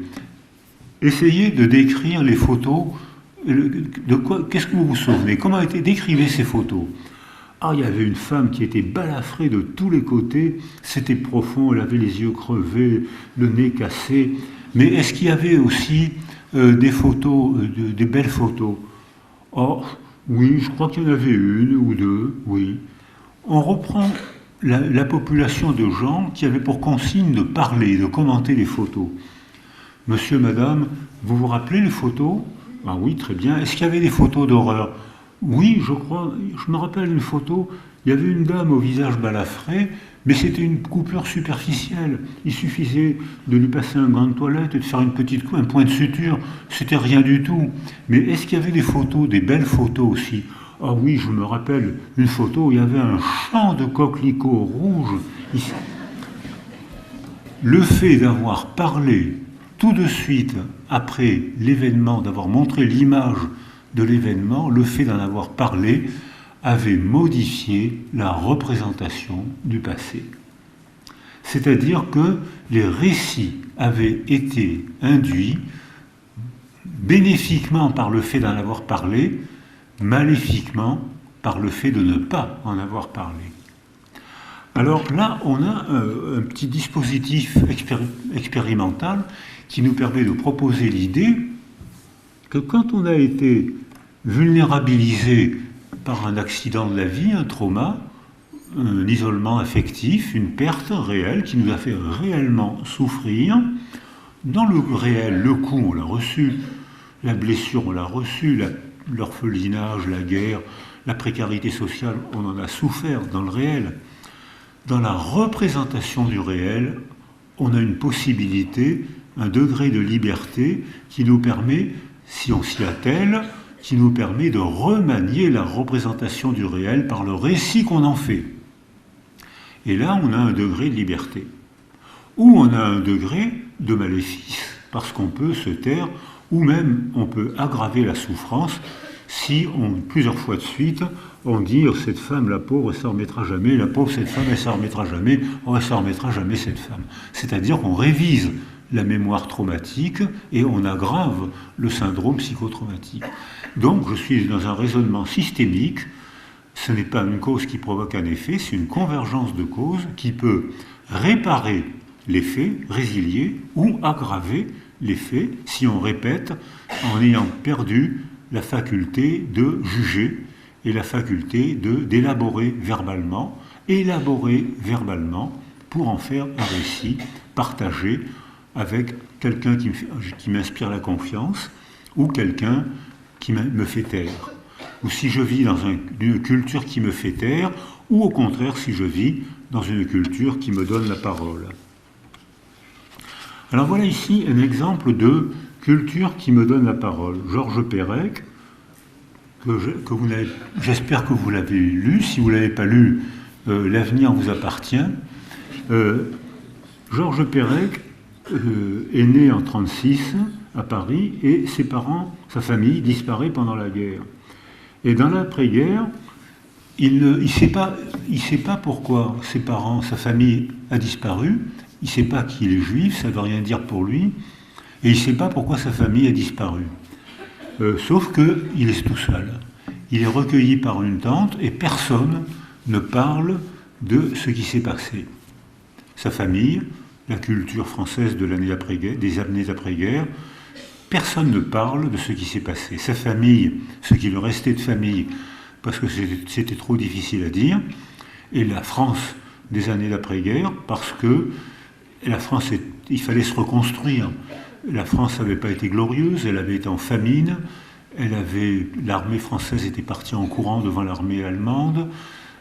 S1: Essayez de décrire les photos. Qu'est-ce que vous vous souvenez? Comment décrivez ces photos? Ah, il y avait une femme qui était balafrée de tous les côtés. C'était profond, elle avait les yeux crevés, le nez cassé. Mais est-ce qu'il y avait aussi des photos, des belles photos? Oh, oui, je crois qu'il y en avait une ou deux, oui. On reprend la population de gens qui avaient pour consigne de parler, de commenter les photos. Monsieur, madame, vous vous rappelez les photos? Ah oui, très bien. Est-ce qu'il y avait des photos d'horreur? Oui, je crois, je me rappelle une photo, il y avait une dame au visage balafré, mais c'était une coupure superficielle. Il suffisait de lui passer un gant de toilette et de faire un point de suture. C'était rien du tout. Mais est-ce qu'il y avait des photos, des belles photos aussi? Ah oui, je me rappelle une photo où il y avait un champ de coquelicots rouges. Le fait d'avoir parlé tout de suite après l'événement, d'avoir montré l'image de l'événement, le fait d'en avoir parlé avait modifié la représentation du passé. C'est-à-dire que les récits avaient été induits bénéfiquement par le fait d'en avoir parlé, maléfiquement par le fait de ne pas en avoir parlé. Alors là, on a un petit dispositif expérimental qui nous permet de proposer l'idée que quand on a été vulnérabilisé par un accident de la vie, un trauma, un isolement affectif, une perte réelle qui nous a fait réellement souffrir, dans le réel, le coup, on l'a reçu, la blessure, on l'a reçu, l'orphelinage, la guerre, la précarité sociale, on en a souffert dans le réel. Dans la représentation du réel, on a une possibilité, un degré de liberté qui nous permet, si on s'y attelle, qui nous permet de remanier la représentation du réel par le récit qu'on en fait. Et là, on a un degré de liberté. Ou on a un degré de maléfice, parce qu'on peut se taire, ou même on peut aggraver la souffrance si plusieurs fois de suite, on dit oh, cette femme, la pauvre, elle ne s'en remettra jamais, la pauvre, cette femme, elle ne s'en remettra jamais, oh, elle ne s'en remettra jamais, cette femme. C'est-à-dire qu'on révise la mémoire traumatique et on aggrave le syndrome psychotraumatique. Donc je suis dans un raisonnement systémique, ce n'est pas une cause qui provoque un effet, c'est une convergence de causes qui peut réparer l'effet, résilier ou aggraver l'effet si on répète en ayant perdu la faculté de juger et la faculté d'élaborer verbalement pour en faire un récit partagé avec quelqu'un qui m'inspire la confiance ou quelqu'un qui me fait taire. Ou si je vis dans une culture qui me fait taire, ou au contraire si je vis dans une culture qui me donne la parole. Alors voilà ici un exemple de culture qui me donne la parole. Georges Perec, j'espère que vous l'avez lu. Si vous ne l'avez pas lu, l'avenir vous appartient. Georges Perec est né en 1936 à Paris et ses parents, sa famille, disparaît pendant la guerre. Et dans l'après-guerre, il ne sait pas pourquoi ses parents, sa famille a disparu. Il ne sait pas qu'il est juif, ça ne veut rien dire pour lui. Et il ne sait pas pourquoi sa famille a disparu. Sauf qu'il est tout seul. Il est recueilli par une tante et personne ne parle de ce qui s'est passé. Sa famille, la culture française de des années d'après-guerre, personne ne parle de ce qui s'est passé. Sa famille, ce qui lui restait de famille, parce que c'était trop difficile à dire, et la France des années d'après-guerre, parce que la France, il fallait se reconstruire. La France n'avait pas été glorieuse, elle avait été en famine, l'armée française était partie en courant devant l'armée allemande,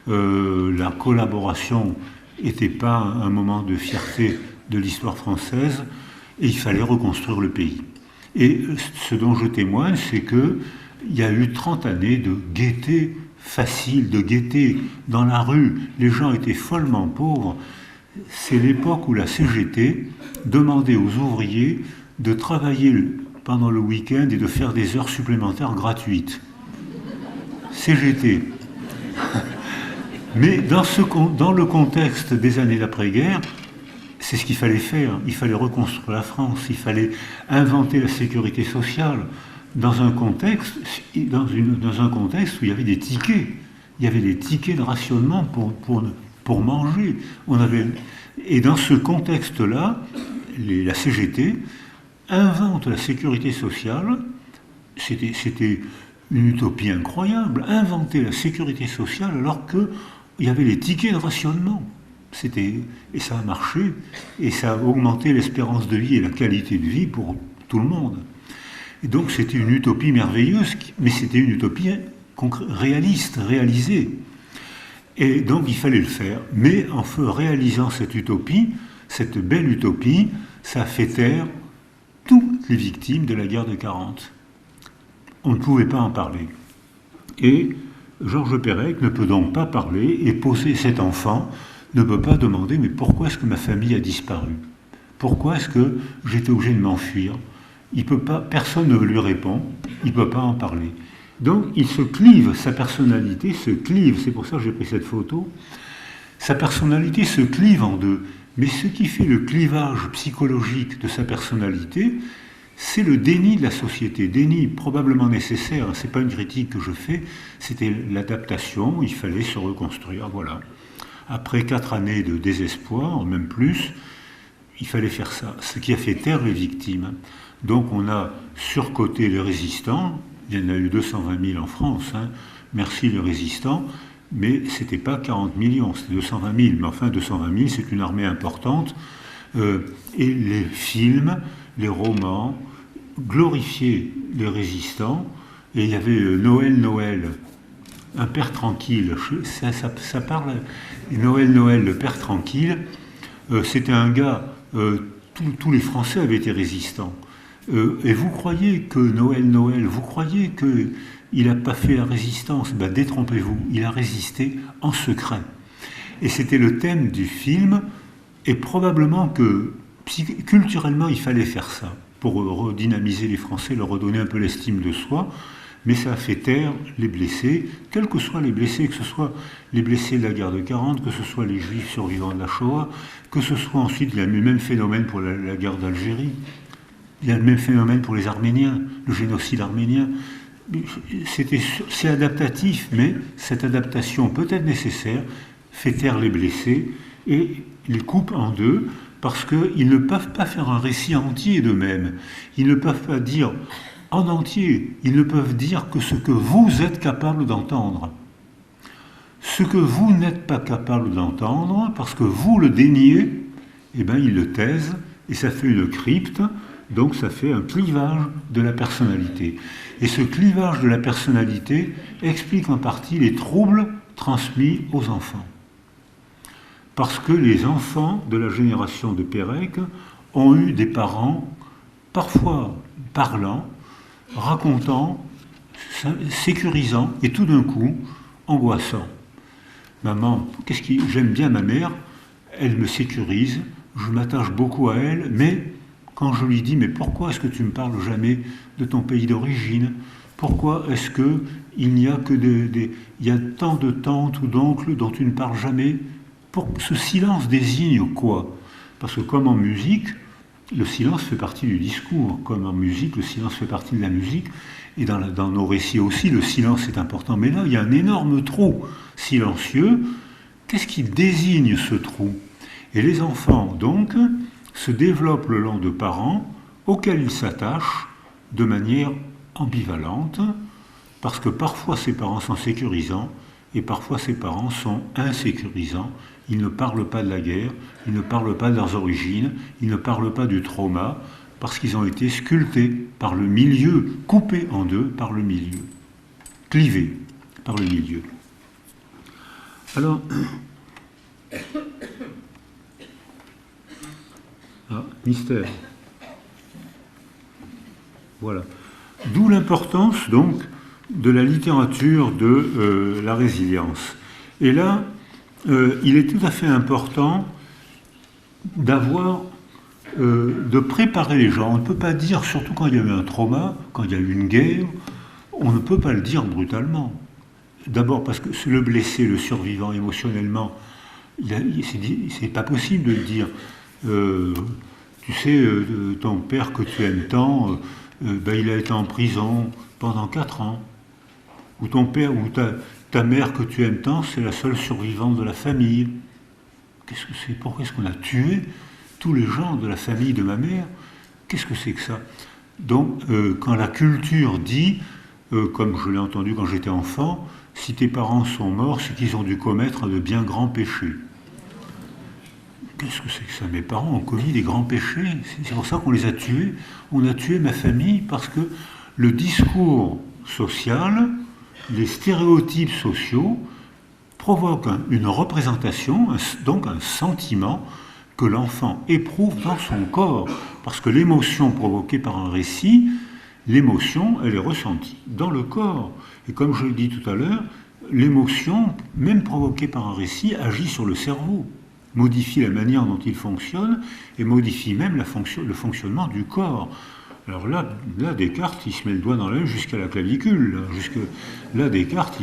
S1: la collaboration n'était pas un moment de fierté de l'histoire française, et il fallait reconstruire le pays. Et ce dont je témoigne, c'est qu'il y a eu 30 années de gaieté facile, de gaieté dans la rue. Les gens étaient follement pauvres. C'est l'époque où la CGT demandait aux ouvriers de travailler pendant le week-end et de faire des heures supplémentaires gratuites. CGT. Mais dans le contexte des années d'après-guerre, c'est ce qu'il fallait faire. Il fallait reconstruire la France, il fallait inventer la sécurité sociale dans un contexte où il y avait des tickets. Il y avait des tickets de rationnement pour manger. Et dans ce contexte-là, la CGT invente la sécurité sociale. C'était une utopie incroyable. Inventer la sécurité sociale alors qu'il y avait les tickets de rationnement. Et ça a marché, et ça a augmenté l'espérance de vie et la qualité de vie pour tout le monde. Et donc c'était une utopie merveilleuse, mais c'était une utopie réaliste, réalisée. Et donc il fallait le faire. Mais en réalisant cette utopie, cette belle utopie, ça a fait taire toutes les victimes de la guerre de 40. On ne pouvait pas en parler. Et Georges Perec ne peut donc pas parler et poser cet enfant, ne peut pas demander mais pourquoi est-ce que ma famille a disparu? Pourquoi est-ce que j'étais obligé de m'enfuir? Il peut pas, personne ne lui répond, il ne peut pas en parler. Donc il se clive, sa personnalité se clive, c'est pour ça que j'ai pris cette photo, sa personnalité se clive en deux. Mais ce qui fait le clivage psychologique de sa personnalité, c'est le déni de la société, déni probablement nécessaire, c'est pas une critique que je fais, c'était l'adaptation, il fallait se reconstruire, voilà. Après 4 années de désespoir, même plus, il fallait faire ça, ce qui a fait taire les victimes. Donc on a surcoté les résistants, il y en a eu 220 000 en France, hein. Merci les résistants, mais c'était pas 40 millions, c'était 220 000, mais enfin 220 000 c'est une armée importante, et les films, les romans, glorifiaient les résistants, et il y avait Noël, un père tranquille, ça parle, Noël, le père tranquille, c'était un gars, tous les Français avaient été résistants, et vous croyez que Noël, vous croyez qu'il n'a pas fait la résistance, ben détrompez-vous, il a résisté en secret. Et c'était le thème du film, et probablement que culturellement il fallait faire ça, pour redynamiser les Français, leur redonner un peu l'estime de soi, mais ça a fait taire les blessés, quels que soient les blessés, que ce soit les blessés de la guerre de 40, que ce soit les Juifs survivants de la Shoah, que ce soit ensuite, il y a le même phénomène pour la guerre d'Algérie, il y a le même phénomène pour les Arméniens, le génocide arménien. C'est adaptatif, mais cette adaptation peut-être nécessaire fait taire les blessés et les coupe en deux, parce qu'ils ne peuvent pas faire un récit entier d'eux-mêmes. Ils ne peuvent pas dire en entier, ils ne peuvent dire que ce que vous êtes capable d'entendre. Ce que vous n'êtes pas capable d'entendre, parce que vous le déniez, eh bien ils le taisent, et ça fait une crypte, donc ça fait un clivage de la personnalité. Et ce clivage de la personnalité explique en partie les troubles transmis aux enfants. Parce que les enfants de la génération de Pérec ont eu des parents parfois parlants, racontant, sécurisant et tout d'un coup angoissant. Maman, j'aime bien ma mère, elle me sécurise, je m'attache beaucoup à elle, mais quand je lui dis mais pourquoi est-ce que tu ne me parles jamais de ton pays d'origine? Pourquoi est-ce qu'il n'y a que il y a tant de tantes ou d'oncles dont tu ne parles jamais? Ce silence désigne quoi? Parce que comme en musique, le silence fait partie du discours. Comme en musique, le silence fait partie de la musique. Et dans nos récits aussi, le silence est important. Mais là, il y a un énorme trou silencieux. Qu'est-ce qui désigne ce trou? Et les enfants, donc, se développent le long de parents auxquels ils s'attachent de manière ambivalente, parce que parfois ces parents sont sécurisants et parfois ces parents sont insécurisants. Ils ne parlent pas de la guerre, ils ne parlent pas de leurs origines, ils ne parlent pas du trauma, parce qu'ils ont été sculptés par le milieu, coupés en deux par le milieu, clivés par le milieu. Alors, mystère. Voilà. D'où l'importance, donc, de la littérature de la résilience. Et là, il est tout à fait important de préparer les gens. On ne peut pas dire, surtout quand il y a eu un trauma, quand il y a eu une guerre, on ne peut pas le dire brutalement. D'abord parce que le blessé, le survivant émotionnellement, c'est pas possible de le dire. Tu sais, ton père que tu aimes tant, il a été en prison pendant 4 ans. Ou ton père ou ta mère que tu aimes tant, c'est la seule survivante de la famille. Qu'est-ce que c'est? Pourquoi est-ce qu'on a tué tous les gens de la famille de ma mère? Qu'est-ce que c'est que ça? Donc, quand la culture dit, comme je l'ai entendu quand j'étais enfant, si tes parents sont morts, c'est qu'ils ont dû commettre de bien grands péchés. Qu'est-ce que c'est que ça? Mes parents ont commis des grands péchés. C'est pour ça qu'on les a tués. On a tué ma famille parce que le discours social, les stéréotypes sociaux provoquent une représentation, donc un sentiment que l'enfant éprouve dans son corps. Parce que l'émotion provoquée par un récit, l'émotion, elle est ressentie dans le corps. Et comme je l'ai dit tout à l'heure, l'émotion, même provoquée par un récit, agit sur le cerveau, modifie la manière dont il fonctionne et modifie même le fonctionnement du corps. Alors là, Descartes, il se met le doigt dans l'œil jusqu'à la clavicule. Là, Descartes,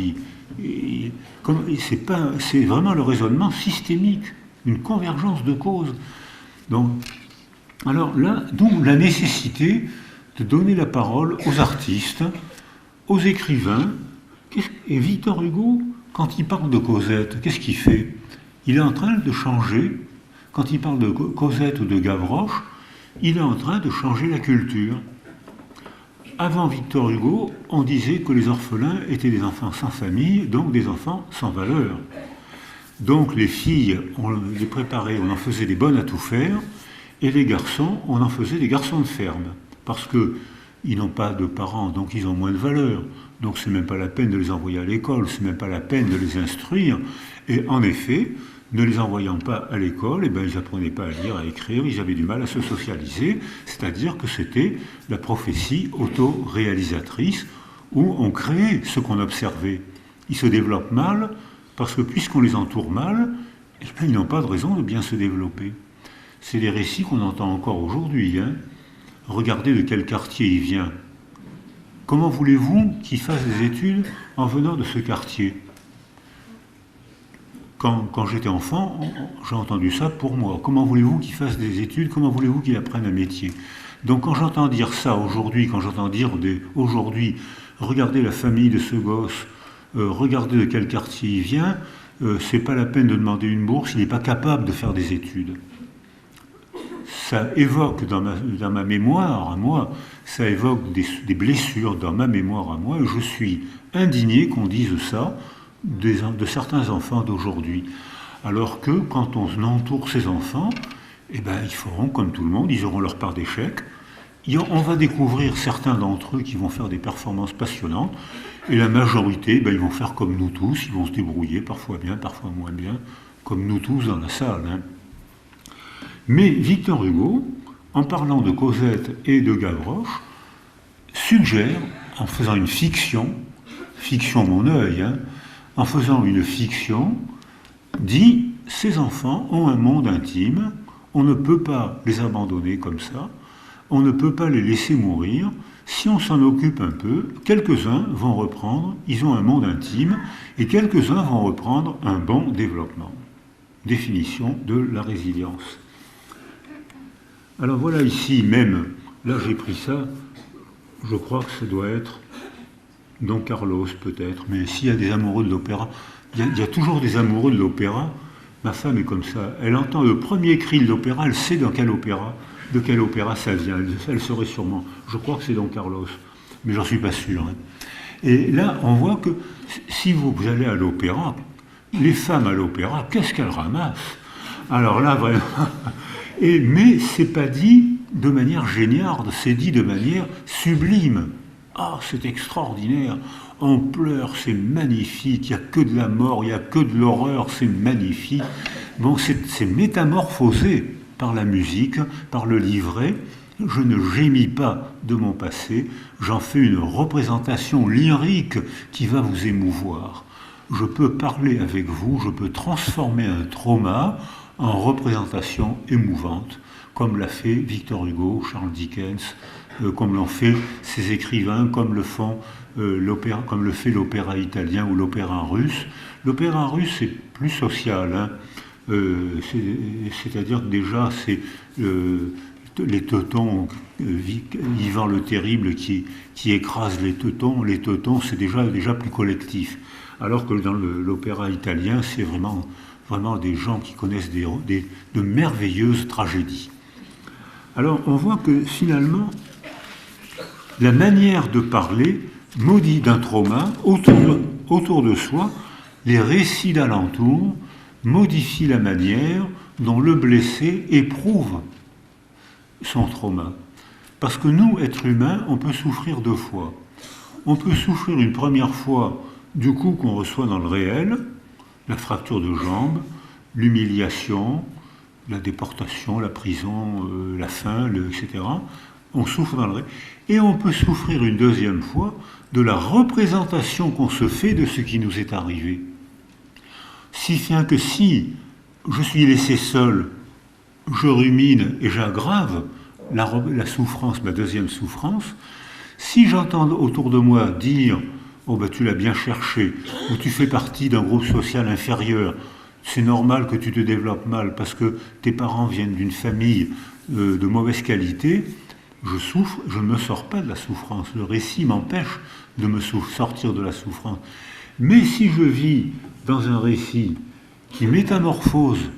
S1: c'est vraiment le raisonnement systémique, une convergence de causes. Donc, alors là, d'où la nécessité de donner la parole aux artistes, aux écrivains. Et Victor Hugo, quand il parle de Cosette, qu'est-ce qu'il fait? Il est en train de changer, quand il parle de Cosette ou de Gavroche, il est en train de changer la culture. Avant Victor Hugo, on disait que les orphelins étaient des enfants sans famille, donc des enfants sans valeur. Donc les filles, on les préparait, on en faisait des bonnes à tout faire, et les garçons, on en faisait des garçons de ferme. Parce qu'ils n'ont pas de parents, donc ils ont moins de valeur. Donc c'est même pas la peine de les envoyer à l'école, c'est même pas la peine de les instruire. Et en effet, ne les envoyant pas à l'école, eh ben, ils n'apprenaient pas à lire, à écrire, ils avaient du mal à se socialiser, c'est-à-dire que c'était la prophétie auto-réalisatrice où on créait ce qu'on observait. Ils se développent mal parce que puisqu'on les entoure mal, eh ben, ils n'ont pas de raison de bien se développer. C'est des récits qu'on entend encore aujourd'hui. Hein. Regardez de quel quartier il vient. Comment voulez-vous qu'il fasse des études en venant de ce quartier ? Quand j'étais enfant, j'ai entendu ça pour moi. Comment voulez-vous qu'il fasse des études? Comment voulez-vous qu'il apprenne un métier? Donc quand j'entends dire ça aujourd'hui, quand j'entends dire aujourd'hui, regardez la famille de ce gosse, regardez de quel quartier il vient, c'est pas la peine de demander une bourse, il n'est pas capable de faire des études. Ça évoque dans ma mémoire à moi, ça évoque des blessures dans ma mémoire à moi, et je suis indigné qu'on dise ça de certains enfants d'aujourd'hui. Alors que quand on entoure ces enfants, eh ben, ils feront comme tout le monde, ils auront leur part d'échecs. On va découvrir certains d'entre eux qui vont faire des performances passionnantes, et la majorité, ben, ils vont faire comme nous tous, ils vont se débrouiller, parfois bien, parfois moins bien, comme nous tous dans la salle. Hein. Mais Victor Hugo, en parlant de Cosette et de Gavroche, suggère, en faisant une fiction mon œil, hein, en faisant une fiction, dit « ces enfants ont un monde intime, on ne peut pas les abandonner comme ça, on ne peut pas les laisser mourir, si on s'en occupe un peu, quelques-uns vont reprendre, ils ont un monde intime, et quelques-uns vont reprendre un bon développement. » Définition de la résilience. Alors voilà ici même, là j'ai pris ça, je crois que ça doit être Don Carlos peut-être, mais s'il y a des amoureux de l'opéra, il y a toujours des amoureux de l'opéra. Ma femme est comme ça, elle entend le premier cri de l'opéra, elle sait de quel opéra ça vient, elle saurait sûrement. Je crois que c'est Don Carlos, mais j'en suis pas sûr. Hein. Et là, on voit que si vous allez à l'opéra, les femmes à l'opéra, qu'est-ce qu'elles ramassent? Alors là, vraiment... mais c'est pas dit de manière géniarde, c'est dit de manière sublime. Ah, c'est extraordinaire, on pleure, c'est magnifique, il n'y a que de la mort, il n'y a que de l'horreur, c'est magnifique. Bon, c'est métamorphosé par la musique, par le livret. Je ne gémis pas de mon passé, j'en fais une représentation lyrique qui va vous émouvoir. Je peux parler avec vous, je peux transformer un trauma en représentation émouvante, comme l'a fait Victor Hugo, Charles Dickens, comme l'ont fait ces écrivains, comme le fait l'opéra italien ou l'opéra russe. L'opéra russe, c'est plus social, hein. C'est-à-dire que déjà, c'est les teutons, Ivan le Terrible qui écrase les teutons. Les teutons, c'est déjà plus collectif. Alors que dans l'opéra italien, c'est vraiment des gens qui connaissent de merveilleuses tragédies. Alors, on voit que finalement, la manière de parler maudit d'un trauma autour de soi, les récits d'alentour modifient la manière dont le blessé éprouve son trauma. Parce que nous, êtres humains, on peut souffrir deux fois. On peut souffrir une première fois du coup qu'on reçoit dans le réel, la fracture de jambe, l'humiliation, la déportation, la prison, la faim, etc. On souffre dans le réel. Et on peut souffrir une deuxième fois de la représentation qu'on se fait de ce qui nous est arrivé. Si bien que si je suis laissé seul, je rumine et j'aggrave la souffrance, ma deuxième souffrance, si j'entends autour de moi dire « Oh ben tu l'as bien cherché » ou « Tu fais partie d'un groupe social inférieur », c'est normal que tu te développes mal parce que tes parents viennent d'une famille de mauvaise qualité, je souffre, je ne me sors pas de la souffrance. Le récit m'empêche de me sortir de la souffrance. Mais si je vis dans un récit qui métamorphose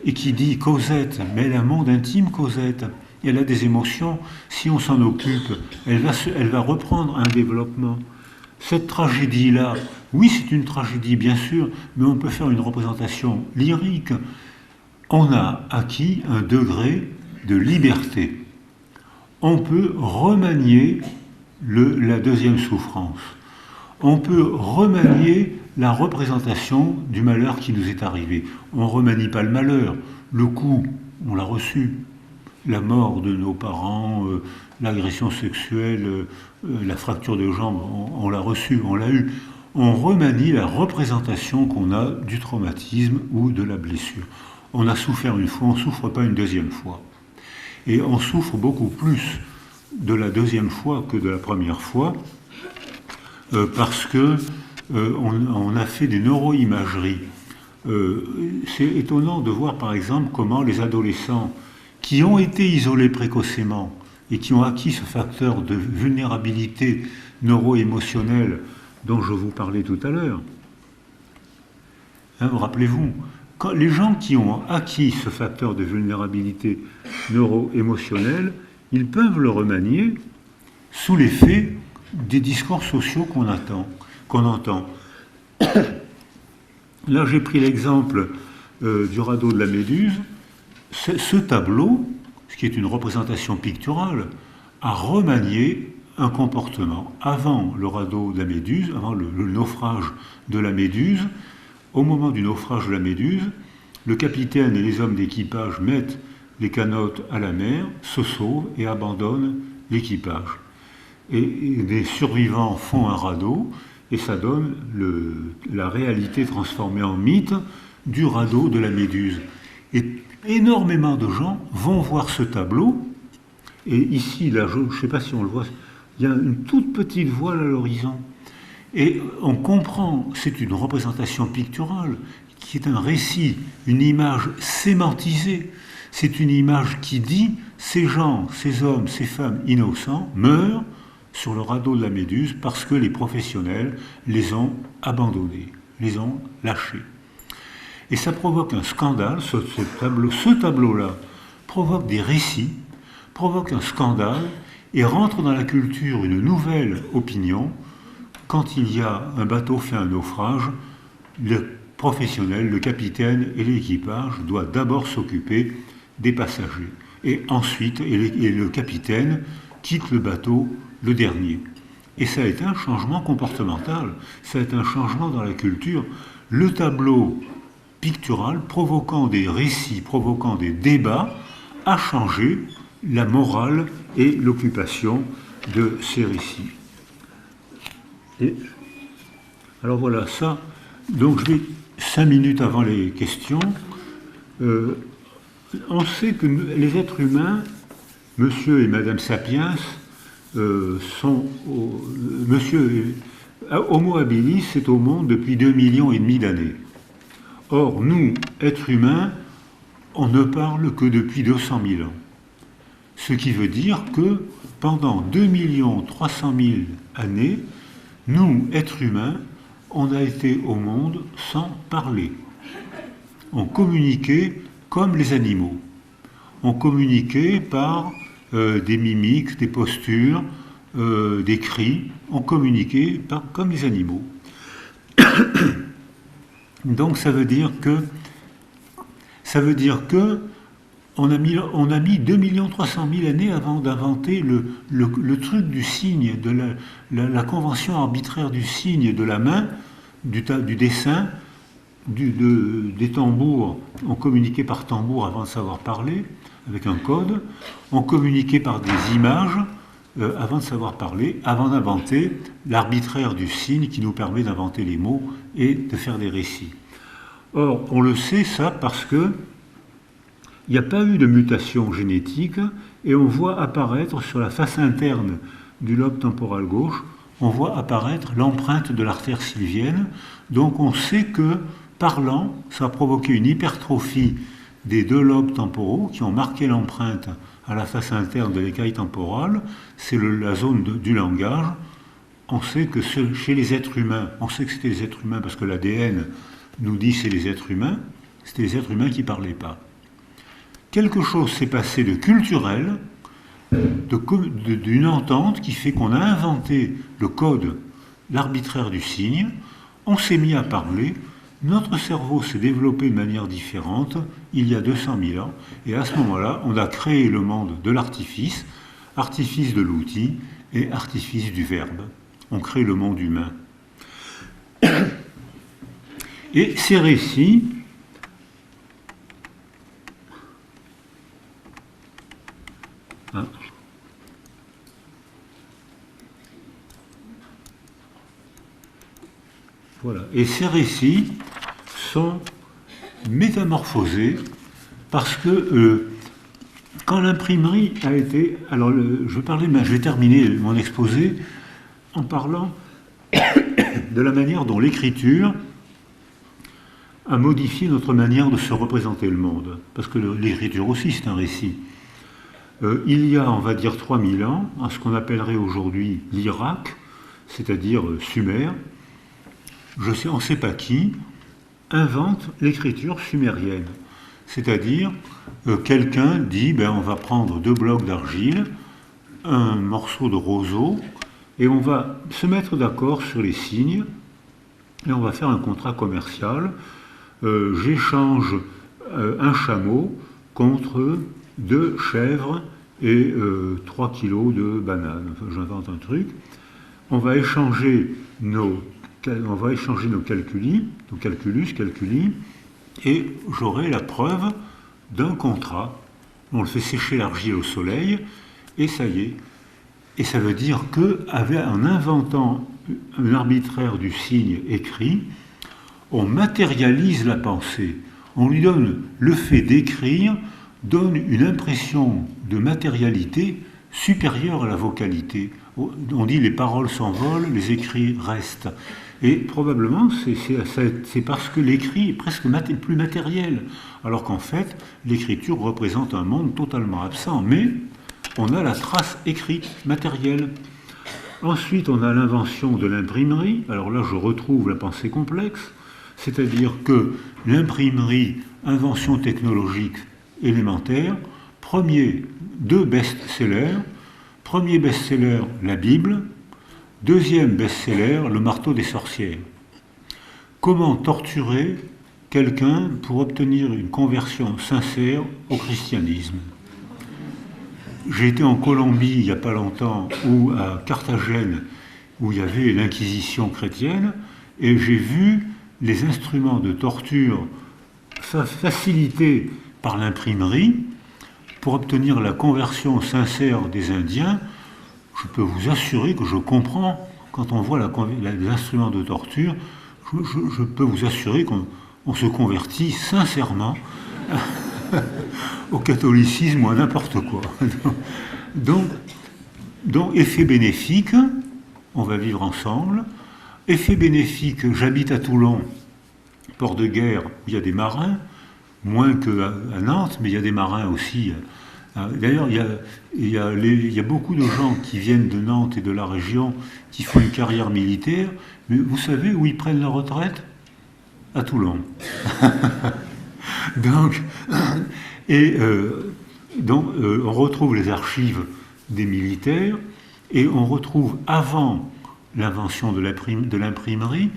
S1: et qui dit Cosette, mais elle a un monde intime, Cosette, et elle a des émotions, si on s'en occupe, elle va reprendre un développement. Cette tragédie-là, oui, c'est une tragédie, bien sûr, mais on peut faire une représentation lyrique. On a acquis un degré de liberté. On peut remanier la deuxième souffrance. On peut remanier la représentation du malheur qui nous est arrivé. On ne remanie pas le malheur. Le coup, on l'a reçu. La mort de nos parents, l'agression sexuelle, la fracture de jambe, on l'a reçu, on l'a eu. On remanie la représentation qu'on a du traumatisme ou de la blessure. On a souffert une fois, on ne souffre pas une deuxième fois. Et on souffre beaucoup plus de la deuxième fois que de la première fois, parce que on a fait des neuroimageries. C'est étonnant de voir par exemple comment les adolescents qui ont été isolés précocement et qui ont acquis ce facteur de vulnérabilité neuro-émotionnelle dont je vous parlais tout à l'heure. Hein, rappelez-vous, les gens qui ont acquis ce facteur de vulnérabilité neuro-émotionnelle, ils peuvent le remanier sous l'effet des discours sociaux qu'on entend. Là, j'ai pris l'exemple du radeau de la Méduse. Ce tableau, ce qui est une représentation picturale, a remanié un comportement. Avant le radeau de la Méduse, avant le naufrage de la Méduse, au moment du naufrage de la Méduse, le capitaine et les hommes d'équipage mettent les canottes à la mer, se sauvent et abandonnent l'équipage. Et les survivants font un radeau, et ça donne la réalité transformée en mythe du radeau de la Méduse. Et énormément de gens vont voir ce tableau, et ici, là, je ne sais pas si on le voit, il y a une toute petite voile à l'horizon. Et on comprend, c'est une représentation picturale, qui est un récit, une image sémantisée. C'est une image qui dit, ces gens, ces hommes, ces femmes innocents meurent sur le radeau de la Méduse parce que les professionnels les ont abandonnés, les ont lâchés. Et ça provoque un scandale, ce tableau-là provoque des récits, provoque un scandale et rentre dans la culture une nouvelle opinion. Quand il y a un bateau fait un naufrage, le professionnel, le capitaine et l'équipage doivent d'abord s'occuper des passagers. Et ensuite, le capitaine quitte le bateau le dernier. Et ça a été un changement comportemental, ça a été un changement dans la culture. Le tableau pictural, provoquant des récits, provoquant des débats, a changé la morale et l'occupation de ces récits. Et alors voilà, ça. Donc je vais 5 minutes avant les questions. On sait que les êtres humains, monsieur et madame Sapiens, Homo habilis est au monde depuis 2,5 millions d'années. Or, nous, êtres humains, on ne parle que depuis 200 000 ans. Ce qui veut dire que pendant 2,3 millions années, nous, êtres humains, on a été au monde sans parler. On communiquait comme les animaux. On communiquait par des mimiques, des postures, des cris. On communiquait comme les animaux. Donc ça veut dire que on a mis 2,3 millions années avant d'inventer le truc du signe, de la convention arbitraire du signe de la main, du dessin, des tambours. On communiquait par tambour avant de savoir parler, avec un code. On communiquait par des images avant de savoir parler, avant d'inventer l'arbitraire du signe qui nous permet d'inventer les mots et de faire des récits. Or, on le sait ça parce que il n'y a pas eu de mutation génétique et on voit apparaître sur la face interne du lobe temporal gauche, on voit apparaître l'empreinte de l'artère sylvienne. Donc on sait que, parlant, ça a provoqué une hypertrophie des 2 lobes temporaux qui ont marqué l'empreinte à la face interne de l'écaille temporale, c'est la zone du langage. On sait que chez les êtres humains, on sait que c'était les êtres humains parce que l'ADN nous dit que c'est les êtres humains, c'était les êtres humains qui ne parlaient pas. Quelque chose s'est passé de culturel, d'une entente qui fait qu'on a inventé le code, l'arbitraire du signe, on s'est mis à parler, notre cerveau s'est développé de manière différente il y a 200 000 ans, et à ce moment-là, on a créé le monde de l'artifice, artifice de l'outil et artifice du verbe. On crée le monde humain. Et ces récits, voilà. Et ces récits sont métamorphosés parce que quand l'imprimerie a été... Alors, je vais terminer mon exposé en parlant de la manière dont l'écriture a modifié notre manière de se représenter le monde. Parce que l'écriture aussi, c'est un récit. Il y a, on va dire, 3000 ans, à ce qu'on appellerait aujourd'hui l'Irak, c'est-à-dire Sumer, on ne sait pas qui, invente l'écriture sumérienne. C'est-à-dire, quelqu'un dit, on va prendre 2 blocs d'argile, un morceau de roseau, et on va se mettre d'accord sur les signes, et on va faire un contrat commercial. J'échange un chameau contre 2 chèvres et 3 kilos de bananes. Enfin, j'invente un truc. On va échanger nos calculi, et j'aurai la preuve d'un contrat. On le fait sécher l'argile au soleil, et ça y est. Et ça veut dire qu'en inventant un arbitraire du signe écrit, on matérialise la pensée. On lui donne le fait d'écrire, donne une impression de matérialité supérieure à la vocalité. On dit les paroles s'envolent, les écrits restent. Et probablement, c'est parce que l'écrit est presque plus matériel, alors qu'en fait, l'écriture représente un monde totalement absent, mais on a la trace écrite, matérielle. Ensuite, on a l'invention de l'imprimerie. Alors là, je retrouve la pensée complexe, c'est-à-dire que l'imprimerie, invention technologique élémentaire, 2 best-sellers. Premier best-seller, la Bible. Deuxième best-seller, le marteau des sorcières. Comment torturer quelqu'un pour obtenir une conversion sincère au christianisme? J'ai été en Colombie il n'y a pas longtemps, ou à Carthagène, où il y avait l'inquisition chrétienne, et j'ai vu les instruments de torture facilités par l'imprimerie pour obtenir la conversion sincère des Indiens. Je peux vous assurer que je comprends, quand on voit les instruments de torture, je peux vous assurer qu'on se convertit sincèrement au catholicisme ou à n'importe quoi. Donc, effet bénéfique, on va vivre ensemble. Effet bénéfique, j'habite à Toulon, port de guerre, où il y a des marins, moins qu'à Nantes, mais il y a des marins aussi. D'ailleurs, il y a beaucoup de gens qui viennent de Nantes et de la région qui font une carrière militaire, mais vous savez où ils prennent leur retraite? À Toulon. Donc, on retrouve les archives des militaires, et on retrouve, avant l'invention de l'imprimerie,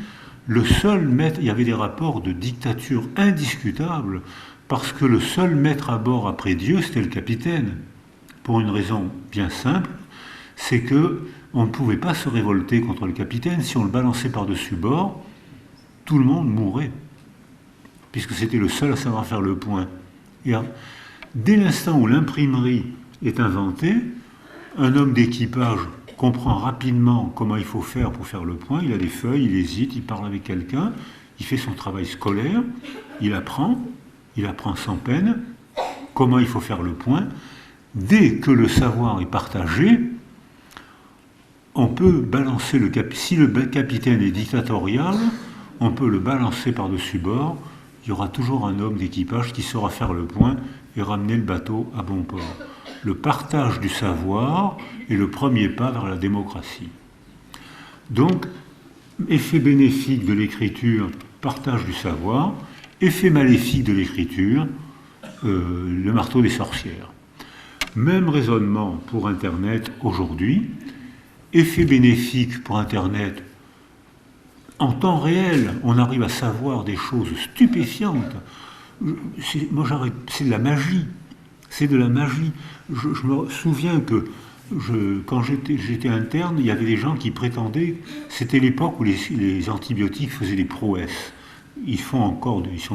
S1: le seul maître, il y avait des rapports de dictature indiscutables, parce que le seul maître à bord après Dieu, c'était le capitaine. Pour une raison bien simple, c'est qu'on ne pouvait pas se révolter contre le capitaine. Si on le balançait par-dessus bord, tout le monde mourrait, puisque c'était le seul à savoir faire le point. Et dès l'instant où l'imprimerie est inventée, un homme d'équipage comprend rapidement comment il faut faire pour faire le point. Il a des feuilles, il hésite, il parle avec quelqu'un, il fait son travail scolaire, il apprend sans peine comment il faut faire le point. Dès que le savoir est partagé, on peut balancer si le capitaine est dictatorial, on peut le balancer par-dessus bord. Il y aura toujours un homme d'équipage qui saura faire le point et ramener le bateau à bon port. le partage du savoir est le premier pas vers la démocratie. Donc, effet bénéfique de l'écriture, partage du savoir, effet maléfique de l'écriture, le marteau des sorcières. Même raisonnement pour Internet aujourd'hui, effet bénéfique pour Internet, en temps réel, on arrive à savoir des choses stupéfiantes. Moi, c'est de la magie. C'est de la magie. Je me souviens que quand j'étais interne, il y avait des gens qui prétendaient, c'était l'époque où les antibiotiques faisaient des prouesses. Ils sont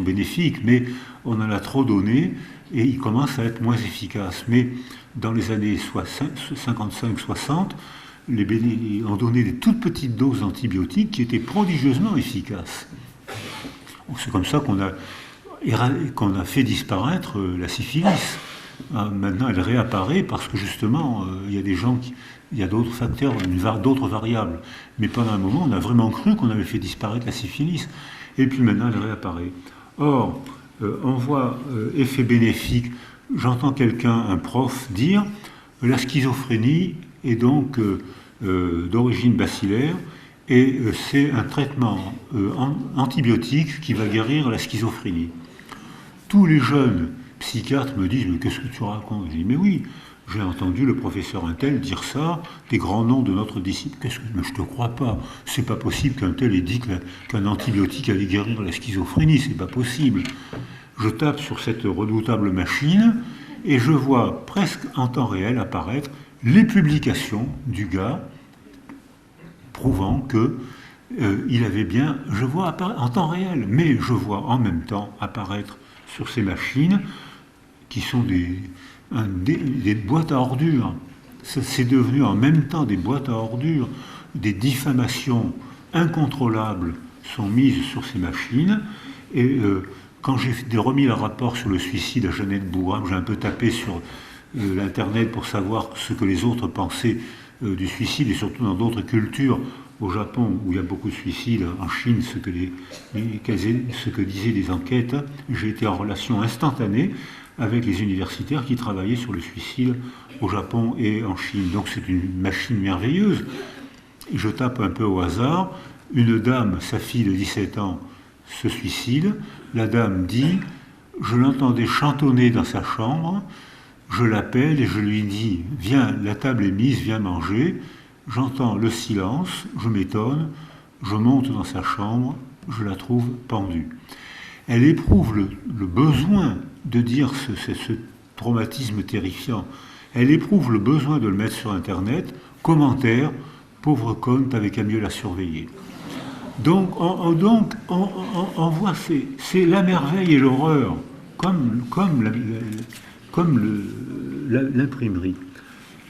S1: bénéfiques, mais on en a trop donné et ils commencent à être moins efficaces. Mais dans les années 55-60, on donnait des toutes petites doses d'antibiotiques qui étaient prodigieusement efficaces. C'est comme ça qu'on a fait disparaître la syphilis. Maintenant, elle réapparaît parce que justement, il y a il y a d'autres facteurs, d'autres variables. Mais pendant un moment, on a vraiment cru qu'on avait fait disparaître la syphilis. Et puis maintenant, elle réapparaît. Or, on voit effet bénéfique. J'entends un prof dire la schizophrénie est donc d'origine bacillaire et c'est un traitement antibiotique qui va guérir la schizophrénie. Tous les jeunes psychiatres me disent « Mais qu'est-ce que tu racontes ?» Je dis « Mais oui, j'ai entendu le professeur Untel dire ça, des grands noms de notre discipline. Mais je ne te crois pas. C'est pas possible qu'un tel ait dit qu'un antibiotique allait guérir la schizophrénie. C'est pas possible. » Je tape sur cette redoutable machine et je vois presque en temps réel apparaître les publications du gars prouvant que il avait bien, je vois apparaître en temps réel, mais je vois en même temps apparaître sur ces machines qui sont des boîtes à ordures. C'est devenu en même temps des boîtes à ordures, des diffamations incontrôlables sont mises sur ces machines et quand j'ai remis le rapport sur le suicide à Jeannette Bougram, j'ai un peu tapé sur l'Internet pour savoir ce que les autres pensaient du suicide, et surtout dans d'autres cultures, au Japon, où il y a beaucoup de suicides, en Chine, ce que disaient les enquêtes. J'ai été en relation instantanée avec les universitaires qui travaillaient sur le suicide au Japon et en Chine. Donc c'est une machine merveilleuse. Je tape un peu au hasard, une dame, sa fille de 17 ans, se suicide. La dame dit, je l'entendais chantonner dans sa chambre, je l'appelle et je lui dis, viens, la table est mise, viens manger. J'entends le silence, je m'étonne, je monte dans sa chambre, je la trouve pendue. Elle éprouve le besoin de dire ce traumatisme terrifiant. Elle éprouve le besoin de le mettre sur Internet. Commentaire, pauvre conne, t'avais qu'à mieux la surveiller. Donc on voit, c'est la merveille et l'horreur, comme l'imprimerie.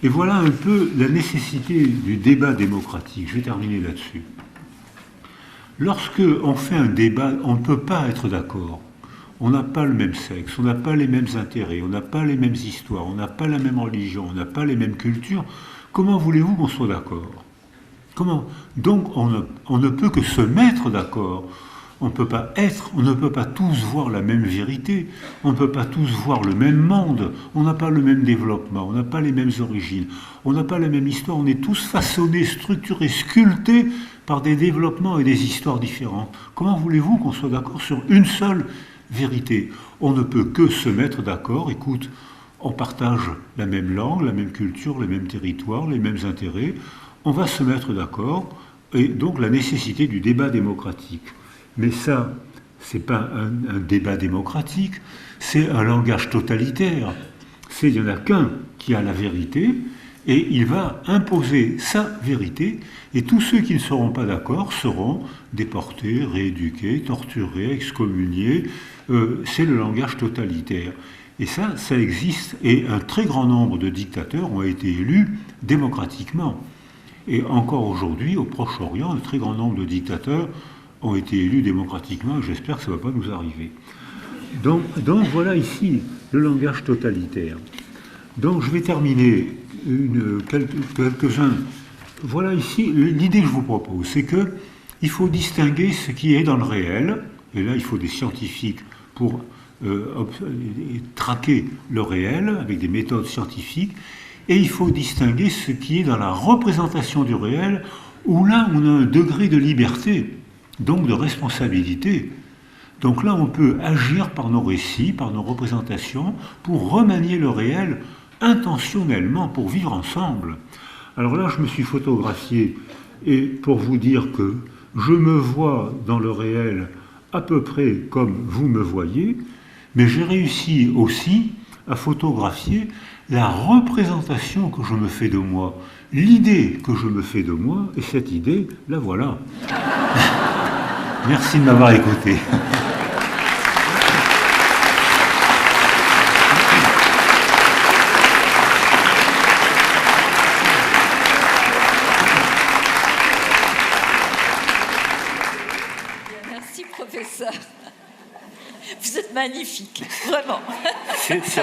S1: Et voilà un peu la nécessité du débat démocratique. Je vais terminer là-dessus. Lorsque on fait un débat, on ne peut pas être d'accord. On n'a pas le même sexe, on n'a pas les mêmes intérêts, on n'a pas les mêmes histoires, on n'a pas la même religion, on n'a pas les mêmes cultures. Comment voulez-vous qu'on soit d'accord ? Comment ? Donc on ne peut que se mettre d'accord. On ne peut pas tous voir la même vérité, on ne peut pas tous voir le même monde, on n'a pas le même développement, on n'a pas les mêmes origines, on n'a pas la même histoire, on est tous façonnés, structurés, sculptés par des développements et des histoires différentes. Comment voulez-vous qu'on soit d'accord sur une seule vérité ? On ne peut que se mettre d'accord, écoute, on partage la même langue, la même culture, les mêmes territoires, les mêmes intérêts, on va se mettre d'accord, et donc la nécessité du débat démocratique. Mais ça, ce n'est pas un débat démocratique, c'est un langage totalitaire. Il n'y en a qu'un qui a la vérité, et il va imposer sa vérité, et tous ceux qui ne seront pas d'accord seront déportés, rééduqués, torturés, excommuniés. C'est le langage totalitaire. Et ça existe, et un très grand nombre de dictateurs ont été élus démocratiquement. Et encore aujourd'hui, au Proche-Orient, un très grand nombre de dictateurs ont été élus démocratiquement, et j'espère que ça ne va pas nous arriver. Donc voilà ici le langage totalitaire. Donc je vais terminer quelques-uns. Voilà ici, l'idée que je vous propose, c'est qu'il faut distinguer ce qui est dans le réel, et là il faut des scientifiques pour traquer le réel avec des méthodes scientifiques, et il faut distinguer ce qui est dans la représentation du réel, où là on a un degré de liberté, donc de responsabilité. Donc là on peut agir par nos récits, par nos représentations, pour remanier le réel intentionnellement, pour vivre ensemble. Alors là je me suis photographié, et pour vous dire que je me vois dans le réel à peu près comme vous me voyez, mais j'ai réussi aussi à photographier la représentation que je me fais de moi, l'idée que je me fais de moi, et cette idée, la voilà. Merci de m'avoir écouté.
S2: Merci, professeur. Vous êtes magnifique, vraiment.
S1: C'est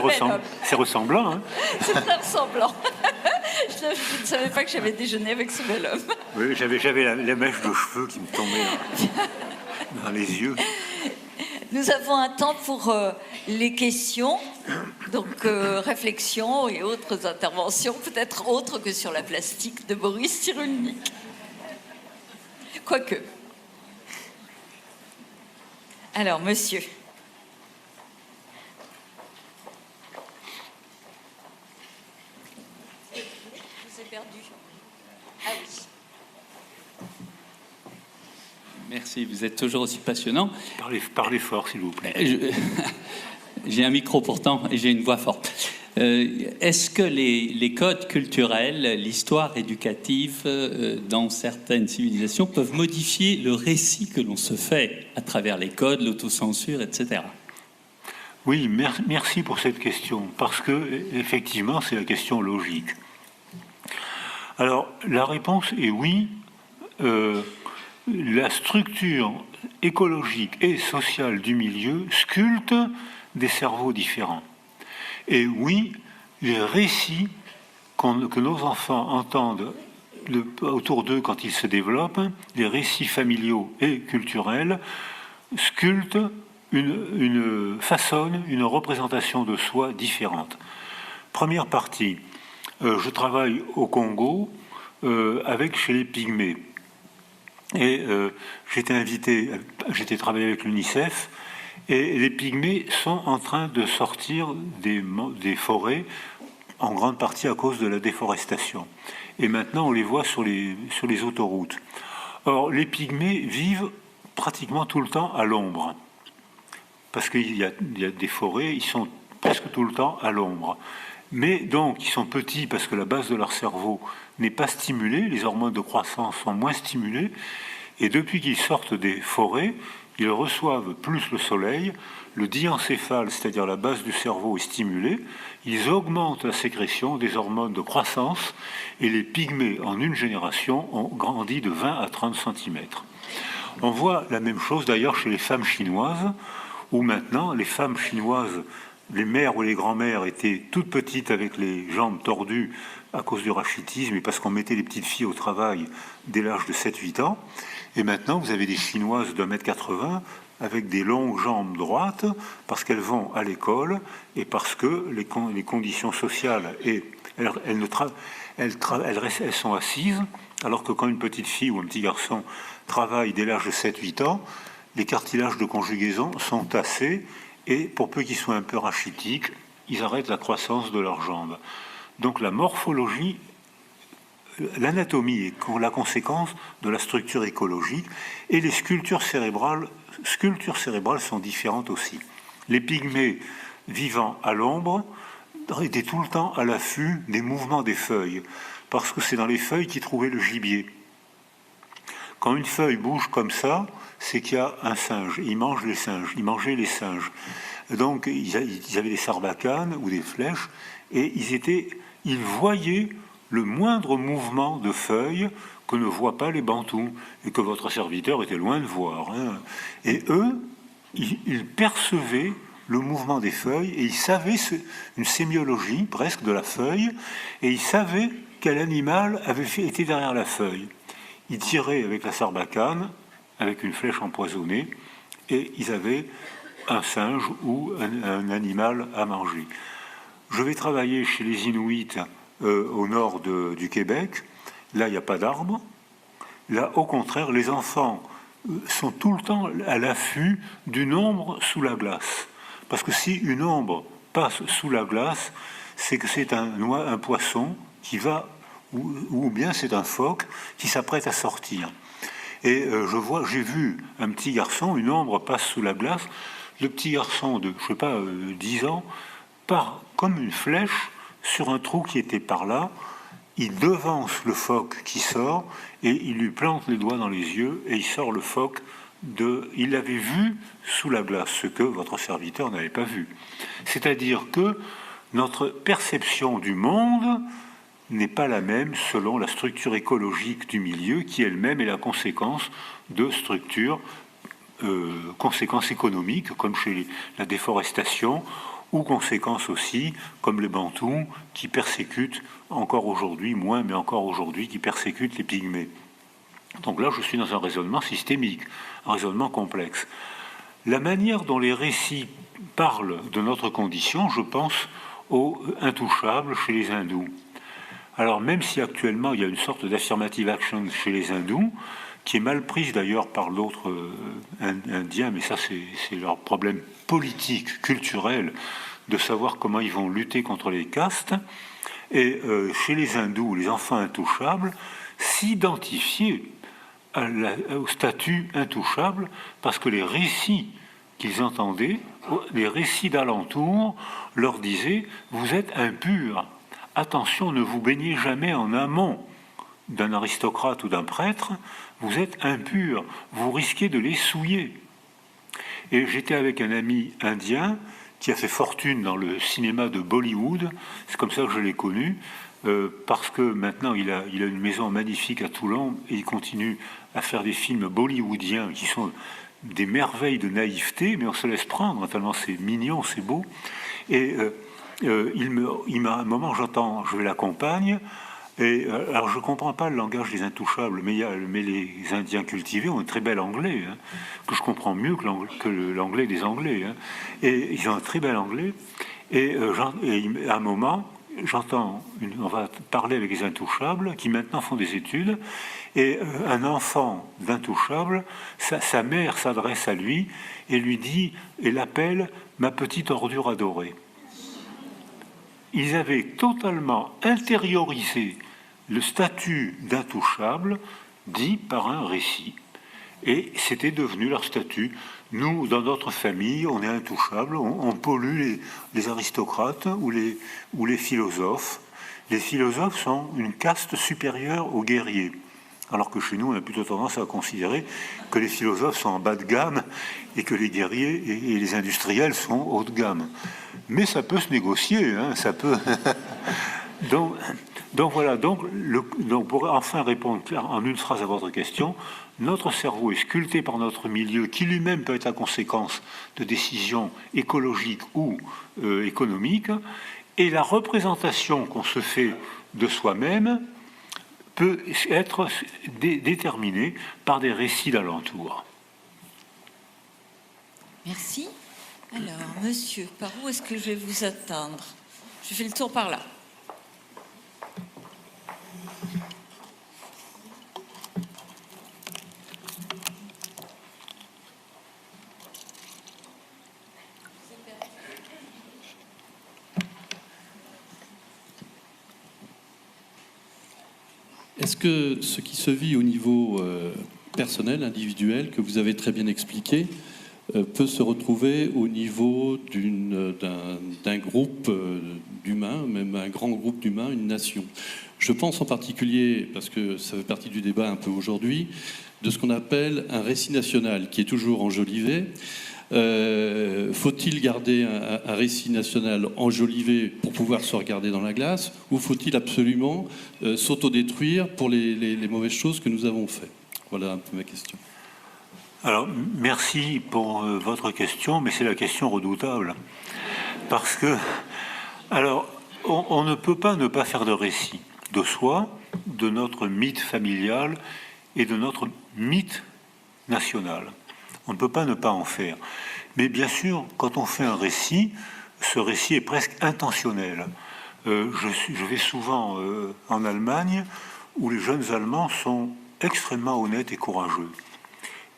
S1: ressemblant. Hein.
S2: C'est très ressemblant. Je ne savais pas que j'avais déjeuné avec ce bel homme.
S1: Oui, j'avais la mèche de cheveux qui me tombait dans les yeux.
S2: Nous avons un temps pour les questions, donc réflexions et autres interventions, peut-être autres que sur la plastique de Boris Cyrulnik. Quoique. Alors, monsieur. Je vous ai perdu. Ah oui.
S3: Merci, vous êtes toujours aussi passionnant.
S1: Parlez fort, s'il vous plaît.
S3: J'ai un micro pourtant et j'ai une voix forte. Est-ce que les codes culturels, l'histoire éducative dans certaines civilisations peuvent modifier le récit que l'on se fait à travers les codes, l'autocensure, etc.
S1: Oui, merci pour cette question, parce que effectivement, c'est la question logique. Alors, la réponse est oui. La structure écologique et sociale du milieu sculpte des cerveaux différents. Et oui, les récits que nos enfants entendent autour d'eux quand ils se développent, les récits familiaux et culturels, sculptent, façonnent une représentation de soi différente. Première partie, je travaille au Congo chez les Pygmées. Et j'étais travaillé avec l'UNICEF, et les Pygmées sont en train de sortir des forêts, en grande partie à cause de la déforestation. Et maintenant, on les voit sur les autoroutes. Or, les Pygmées vivent pratiquement tout le temps à l'ombre. Parce qu'il y a des forêts, ils sont presque tout le temps à l'ombre. Mais donc, ils sont petits parce que la base de leur cerveau n'est pas stimulée, les hormones de croissance sont moins stimulées, et depuis qu'ils sortent des forêts, ils reçoivent plus le soleil, le diencéphale, c'est-à-dire la base du cerveau, est stimulée, ils augmentent la sécrétion des hormones de croissance, et les Pygmées, en une génération, ont grandi de 20 à 30 cm. On voit la même chose d'ailleurs chez les femmes chinoises, où maintenant les femmes chinoises, les mères ou les grands-mères étaient toutes petites avec les jambes tordues à cause du rachitisme et parce qu'on mettait les petites filles au travail dès l'âge de 7-8 ans. Et maintenant, vous avez des Chinoises d'1,80 m avec des longues jambes droites parce qu'elles vont à l'école et parce que les conditions sociales et elles sont assises, alors que quand une petite fille ou un petit garçon travaille dès l'âge de 7-8 ans, les cartilages de conjugaison sont tassés et pour peu qu'ils soient un peu rachitiques, ils arrêtent la croissance de leurs jambes. Donc la morphologie, l'anatomie est la conséquence de la structure écologique et les sculptures cérébrales sont différentes aussi. Les Pygmées vivant à l'ombre étaient tout le temps à l'affût des mouvements des feuilles parce que c'est dans les feuilles qu'ils trouvaient le gibier. Quand une feuille bouge comme ça, c'est qu'il y a un singe. Ils mangent les singes. Ils mangeaient les singes. Donc, ils avaient des sarbacanes ou des flèches et ils voyaient le moindre mouvement de feuilles que ne voient pas les Bantous et que votre serviteur était loin de voir. Hein. Et eux, ils percevaient le mouvement des feuilles et ils savaient une sémiologie presque de la feuille et ils savaient quel animal était derrière la feuille. Ils tiraient avec la sarbacane, avec une flèche empoisonnée, et ils avaient un singe ou un animal à manger. Je vais travailler chez les Inuits au nord du Québec. Là, il n'y a pas d'arbres. Là, au contraire, les enfants sont tout le temps à l'affût d'une ombre sous la glace. Parce que si une ombre passe sous la glace, c'est que c'est un poisson qui va, ou bien c'est un phoque qui s'apprête à sortir. Et j'ai vu un petit garçon, une ombre passe sous la glace. Le petit garçon de, je sais pas, 10 ans, part comme une flèche sur un trou qui était par là. Il devance le phoque qui sort et il lui plante les doigts dans les yeux et il sort le phoque il l'avait vu sous la glace, ce que votre serviteur n'avait pas vu. C'est-à-dire que notre perception du monde n'est pas la même selon la structure écologique du milieu qui elle-même est la conséquence de structures, conséquences économiques comme chez la déforestation, ou conséquences aussi, comme les Bantous, qui persécutent encore aujourd'hui, moins, mais encore aujourd'hui, qui persécutent les Pygmées. Donc là, je suis dans un raisonnement systémique, un raisonnement complexe. La manière dont les récits parlent de notre condition, je pense aux intouchables chez les hindous. Alors même si actuellement il y a une sorte d'affirmative action chez les hindous, qui est mal prise d'ailleurs par l'autre indien, mais ça c'est leur problème politique, culturel, de savoir comment ils vont lutter contre les castes. Et chez les hindous, les enfants intouchables s'identifiaient au statut intouchable parce que les récits qu'ils entendaient, les récits d'alentour, leur disaient « vous êtes impurs, attention, ne vous baignez jamais en amont d'un aristocrate ou d'un prêtre, vous êtes impurs, vous risquez de les souiller. » Et j'étais avec un ami indien qui a fait fortune dans le cinéma de Bollywood, c'est comme ça que je l'ai connu, parce que maintenant il a une maison magnifique à Toulon et il continue à faire des films bollywoodiens qui sont des merveilles de naïveté, mais on se laisse prendre, tellement c'est mignon, c'est beau. Et il m'a, à un moment, je vais l'accompagne, et alors je ne comprends pas le langage des intouchables, mais les Indiens cultivés ont un très bel anglais, hein, que je comprends mieux que l'anglais des Anglais. Hein, et ils ont un très bel anglais. Et à un moment, on va parler avec les intouchables qui maintenant font des études, et un enfant d'intouchable, sa mère s'adresse à lui et lui dit, et l'appelle ma petite ordure adorée. Ils avaient totalement intériorisé le statut d'intouchable dit par un récit. Et c'était devenu leur statut. Nous, dans notre famille, on est intouchable, on pollue les aristocrates ou les philosophes. Les philosophes sont une caste supérieure aux guerriers. Alors que chez nous, on a plutôt tendance à considérer que les philosophes sont en bas de gamme et que les guerriers et les industriels sont haut de gamme. Mais ça peut se négocier, hein, ça peut... Donc voilà, donc pour enfin répondre en une phrase à votre question, notre cerveau est sculpté par notre milieu, qui lui-même peut être la conséquence de décisions écologiques ou économiques, et la représentation qu'on se fait de soi-même peut être déterminée par des récits d'alentour.
S2: Merci. Alors, monsieur, par où est-ce que je vais vous atteindre? Je fais le tour par là.
S4: Est-ce que ce qui se vit au niveau personnel, individuel, que vous avez très bien expliqué, peut se retrouver au niveau d'un groupe d'humains, même un grand groupe d'humains, une nation? Je pense en particulier, parce que ça fait partie du débat un peu aujourd'hui, de ce qu'on appelle un récit national, qui est toujours enjolivé. Faut-il garder un récit national enjolivé pour pouvoir se regarder dans la glace, ou faut-il absolument s'autodétruire pour les mauvaises choses que nous avons faites? Voilà un peu ma question.
S1: Alors, merci pour votre question, mais c'est la question redoutable. Parce que, alors, on ne peut pas ne pas faire de récit de soi, de notre mythe familial et de notre mythe national. On ne peut pas ne pas en faire. Mais bien sûr, quand on fait un récit, ce récit est presque intentionnel. Je vais souvent en Allemagne, où les jeunes Allemands sont extrêmement honnêtes et courageux.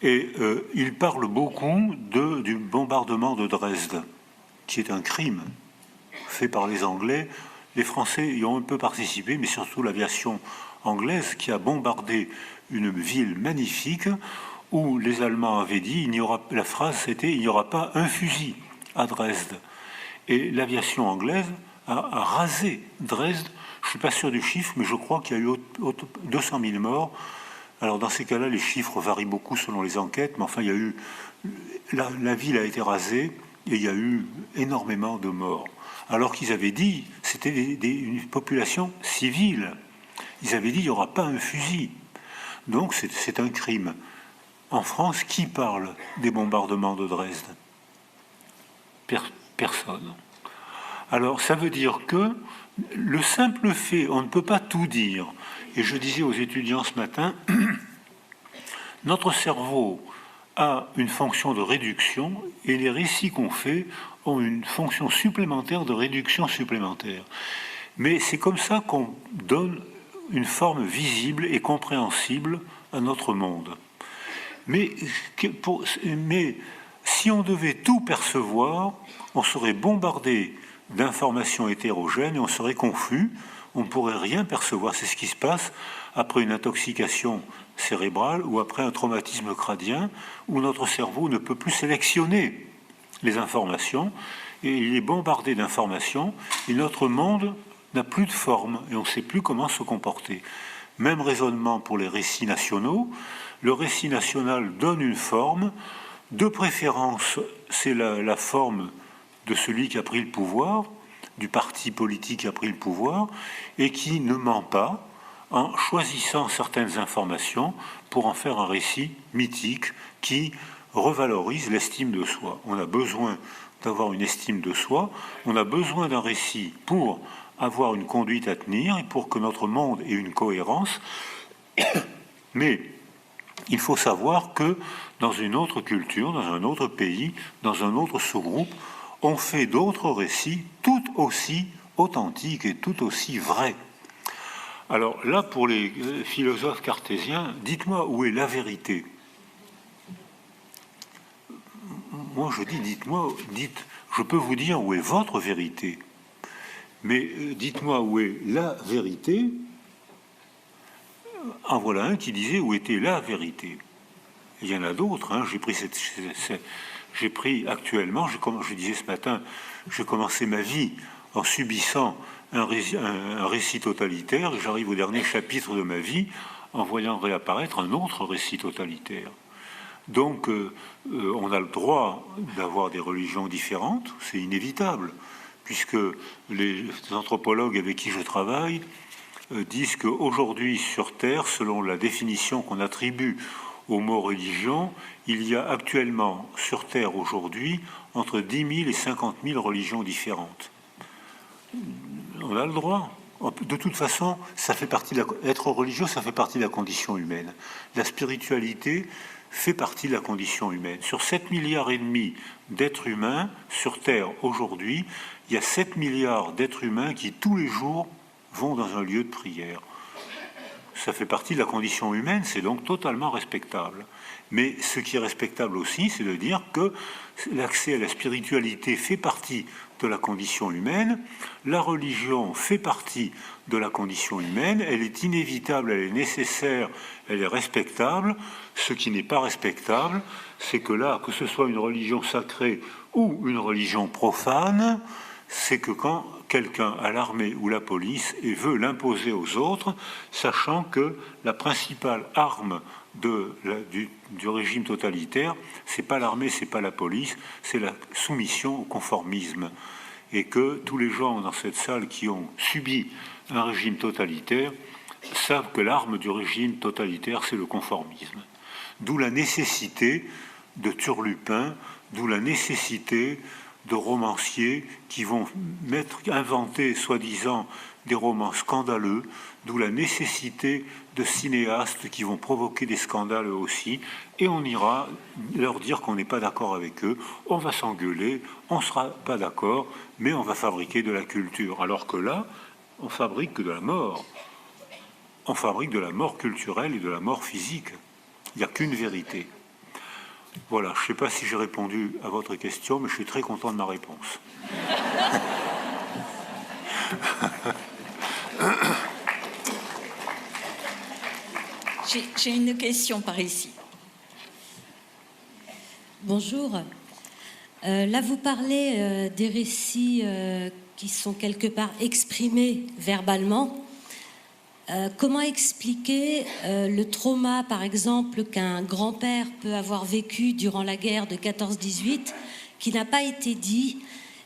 S1: Et ils parlent beaucoup du bombardement de Dresde, qui est un crime fait par les Anglais. Les Français y ont un peu participé, mais surtout l'aviation anglaise qui a bombardé une ville magnifique où les Allemands avaient dit, la phrase c'était « il n'y aura pas un fusil à Dresde ». Et l'aviation anglaise a rasé Dresde. Je ne suis pas sûr du chiffre, mais je crois qu'il y a eu 200 000 morts. Alors dans ces cas-là, les chiffres varient beaucoup selon les enquêtes, mais enfin, il y a eu la ville a été rasée et il y a eu énormément de morts. Alors qu'ils avaient dit, c'était une population civile. Ils avaient dit, il n'y aura pas un fusil. Donc c'est un crime. En France, qui parle des bombardements de Dresde? Personne. Alors ça veut dire que le simple fait, on ne peut pas tout dire. Et je disais aux étudiants ce matin, notre cerveau a une fonction de réduction et les récits qu'on fait ont une fonction supplémentaire de réduction supplémentaire. Mais c'est comme ça qu'on donne une forme visible et compréhensible à notre monde. Mais si on devait tout percevoir, on serait bombardé d'informations hétérogènes et on serait confus, on ne pourrait rien percevoir. C'est ce qui se passe après une intoxication cérébrale ou après un traumatisme crânien où notre cerveau ne peut plus sélectionner les informations et il est bombardé d'informations et notre monde n'a plus de forme et on ne sait plus comment se comporter. Même raisonnement pour les récits nationaux. Le récit national donne une forme. De préférence, c'est la forme de celui qui a pris le pouvoir, du parti politique qui a pris le pouvoir, et qui ne ment pas en choisissant certaines informations pour en faire un récit mythique qui revalorise l'estime de soi. On a besoin d'avoir une estime de soi, on a besoin d'un récit pour avoir une conduite à tenir et pour que notre monde ait une cohérence. Mais il faut savoir que dans une autre culture, dans un autre pays, dans un autre sous-groupe, on fait d'autres récits tout aussi authentiques et tout aussi vrais. Alors là, pour les philosophes cartésiens, dites-moi où est la vérité. Moi, je dis, je peux vous dire où est votre vérité. Mais dites-moi où est la vérité. En voilà un qui disait où était la vérité. Il y en a d'autres. Hein. J'ai pris actuellement, je disais ce matin, j'ai commencé ma vie en subissant un récit totalitaire. Et j'arrive au dernier chapitre de ma vie en voyant réapparaître un autre récit totalitaire. Donc, on a le droit d'avoir des religions différentes, c'est inévitable, puisque les anthropologues avec qui je travaille disent qu'aujourd'hui sur Terre, selon la définition qu'on attribue au mot religion, il y a actuellement sur Terre aujourd'hui entre 10 000 et 50 000 religions différentes. On a le droit. De toute façon, ça fait partie être religieux, ça fait partie de la condition humaine. La spiritualité fait partie de la condition humaine. Sur 7,5 milliards d'êtres humains sur Terre aujourd'hui, il y a 7 milliards d'êtres humains qui tous les jours vont dans un lieu de prière. Ça fait partie de la condition humaine, c'est donc totalement respectable. Mais ce qui est respectable aussi, c'est de dire que l'accès à la spiritualité fait partie de la condition humaine, la religion fait partie de la condition humaine, elle est inévitable, elle est nécessaire, elle est respectable. Ce qui n'est pas respectable, c'est que là, que ce soit une religion sacrée ou une religion profane, c'est que quand quelqu'un a l'armée ou la police et veut l'imposer aux autres, sachant que la principale arme du régime totalitaire, c'est pas l'armée, c'est pas la police, c'est la soumission au conformisme. Et que tous les gens dans cette salle qui ont subi un régime totalitaire savent que l'arme du régime totalitaire, c'est le conformisme. D'où la nécessité de Turlupin, d'où la nécessité de romanciers qui vont inventer, soi-disant, des romans scandaleux, d'où la nécessité de cinéastes qui vont provoquer des scandales eux aussi, et on ira leur dire qu'on n'est pas d'accord avec eux, on va s'engueuler, on ne sera pas d'accord, mais on va fabriquer de la culture. Alors que là, on fabrique que de la mort. On fabrique de la mort culturelle et de la mort physique. Il n'y a qu'une vérité. Voilà, je ne sais pas si j'ai répondu à votre question, mais je suis très content de ma réponse.
S2: J'ai une question par ici.
S5: Bonjour. Là, vous parlez des récits qui sont quelque part exprimés verbalement. Comment expliquer le trauma, par exemple, qu'un grand-père peut avoir vécu durant la guerre de 14-18, qui n'a pas été dit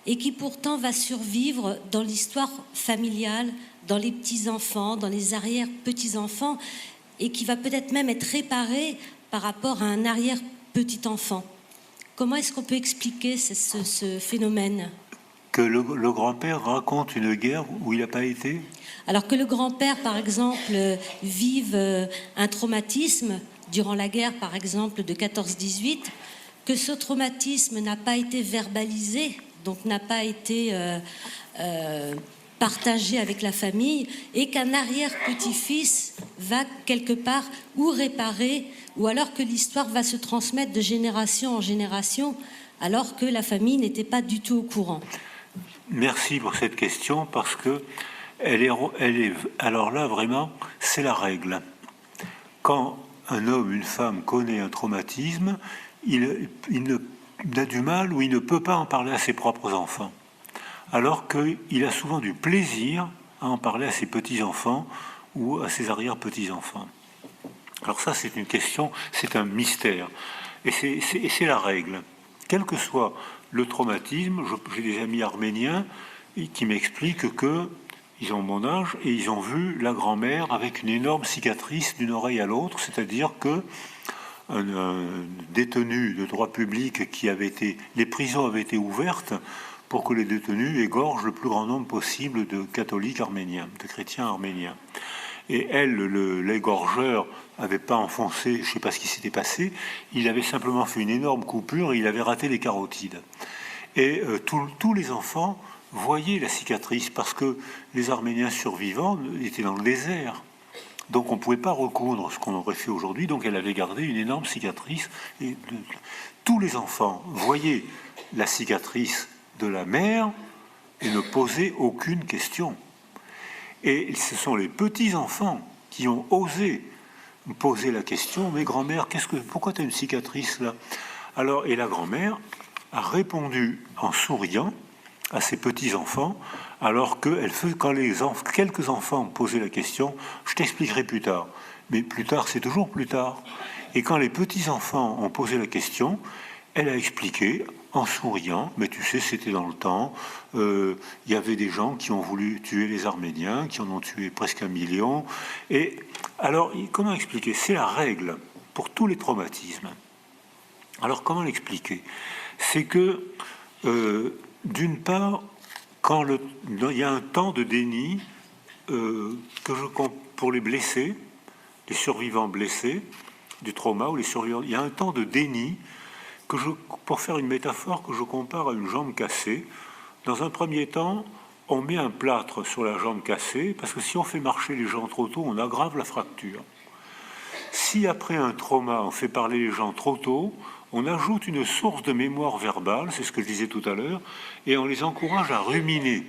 S5: et qui pourtant va survivre dans l'histoire familiale, dans les petits-enfants, dans les arrière-petits-enfants, et qui va peut-être même être réparé par rapport à un arrière-petit-enfant. Comment est-ce qu'on peut expliquer ce phénomène ?
S1: Que le grand-père raconte une guerre où il n'a pas été ?
S5: Alors que le grand-père, par exemple, vive un traumatisme durant la guerre, par exemple, de 14-18, que ce traumatisme n'a pas été verbalisé, donc n'a pas été partagé avec la famille, et qu'un arrière-petit-fils va quelque part ou réparer, ou alors que l'histoire va se transmettre de génération en génération, alors que la famille n'était pas du tout au courant.
S1: Merci pour cette question, parce que elle est, alors là, vraiment, c'est la règle. Quand un homme, une femme connaît un traumatisme, il a du mal ou il ne peut pas en parler à ses propres enfants. Alors qu'il a souvent du plaisir à en parler à ses petits-enfants ou à ses arrière-petits-enfants. Alors ça, c'est une question, c'est un mystère. Et c'est la règle. Quel que soit le traumatisme, j'ai des amis arméniens qui m'expliquent qu'ils ont mon âge et ils ont vu la grand-mère avec une énorme cicatrice d'une oreille à l'autre, c'est-à-dire que un détenu de droit public les prisons avaient été ouvertes pour que les détenus égorgent le plus grand nombre possible de catholiques arméniens, de chrétiens arméniens. Et elle, l'égorgeur, n'avait pas enfoncé, je ne sais pas ce qui s'était passé, il avait simplement fait une énorme coupure et il avait raté les carotides. Et tous les enfants voyaient la cicatrice parce que les Arméniens survivants étaient dans le désert. Donc on ne pouvait pas recoudre ce qu'on aurait fait aujourd'hui, donc elle avait gardé une énorme cicatrice. Et tous les enfants voyaient la cicatrice de la mère et ne posaient aucune question. Et ce sont les petits-enfants qui ont osé poser la question, mais grand-mère, pourquoi tu as une cicatrice là ? Alors, et la grand-mère a répondu en souriant à ses petits-enfants, alors que quand quelques enfants posaient la question, je t'expliquerai plus tard. Mais plus tard, c'est toujours plus tard. Et quand les petits-enfants ont posé la question, elle a expliqué en souriant, mais tu sais, c'était dans le temps, il y avait des gens qui ont voulu tuer les Arméniens, qui en ont tué presque 1 million. Et alors, comment expliquer ? C'est la règle pour tous les traumatismes. Alors, comment l'expliquer ? C'est que, d'une part, il y a un temps de déni pour les blessés, les survivants blessés du trauma, ou les survivants, il y a un temps de déni pour faire une métaphore que je compare à une jambe cassée. Dans un premier temps, on met un plâtre sur la jambe cassée, parce que si on fait marcher les gens trop tôt, on aggrave la fracture. Si après un trauma, on fait parler les gens trop tôt, on ajoute une source de mémoire verbale, c'est ce que je disais tout à l'heure, et on les encourage à ruminer.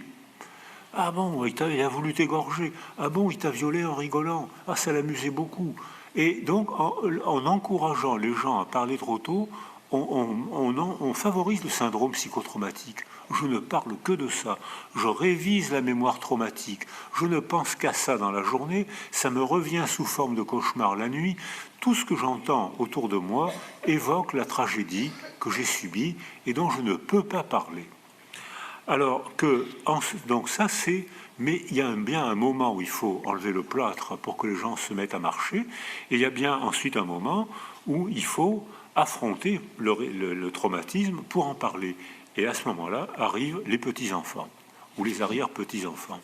S1: Ah bon, il a voulu t'égorger. Ah bon, il t'a violé en rigolant. Ah, ça l'amusait beaucoup. Et donc, en encourageant les gens à parler trop tôt, on favorise le syndrome psychotraumatique. Je ne parle que de ça. Je révise la mémoire traumatique. Je ne pense qu'à ça dans la journée. Ça me revient sous forme de cauchemar la nuit. Tout ce que j'entends autour de moi évoque la tragédie que j'ai subie et dont je ne peux pas parler. Donc ça c'est... Mais il y a bien un moment où il faut enlever le plâtre pour que les gens se mettent à marcher. Et il y a bien ensuite un moment où il faut affronter le traumatisme pour en parler. Et à ce moment-là arrivent les petits-enfants ou les arrière-petits-enfants.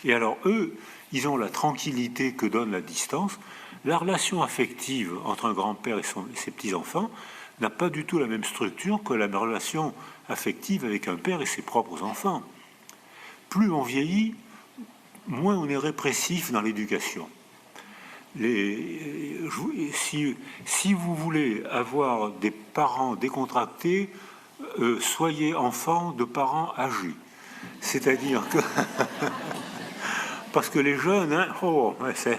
S1: Et alors eux, ils ont la tranquillité que donne la distance. La relation affective entre un grand-père et ses petits-enfants n'a pas du tout la même structure que la relation affective avec un père et ses propres enfants. Plus on vieillit, moins on est répressif dans l'éducation. Si vous voulez avoir des parents décontractés, soyez enfant de parents âgés. C'est-à-dire que... Parce que les jeunes, hein,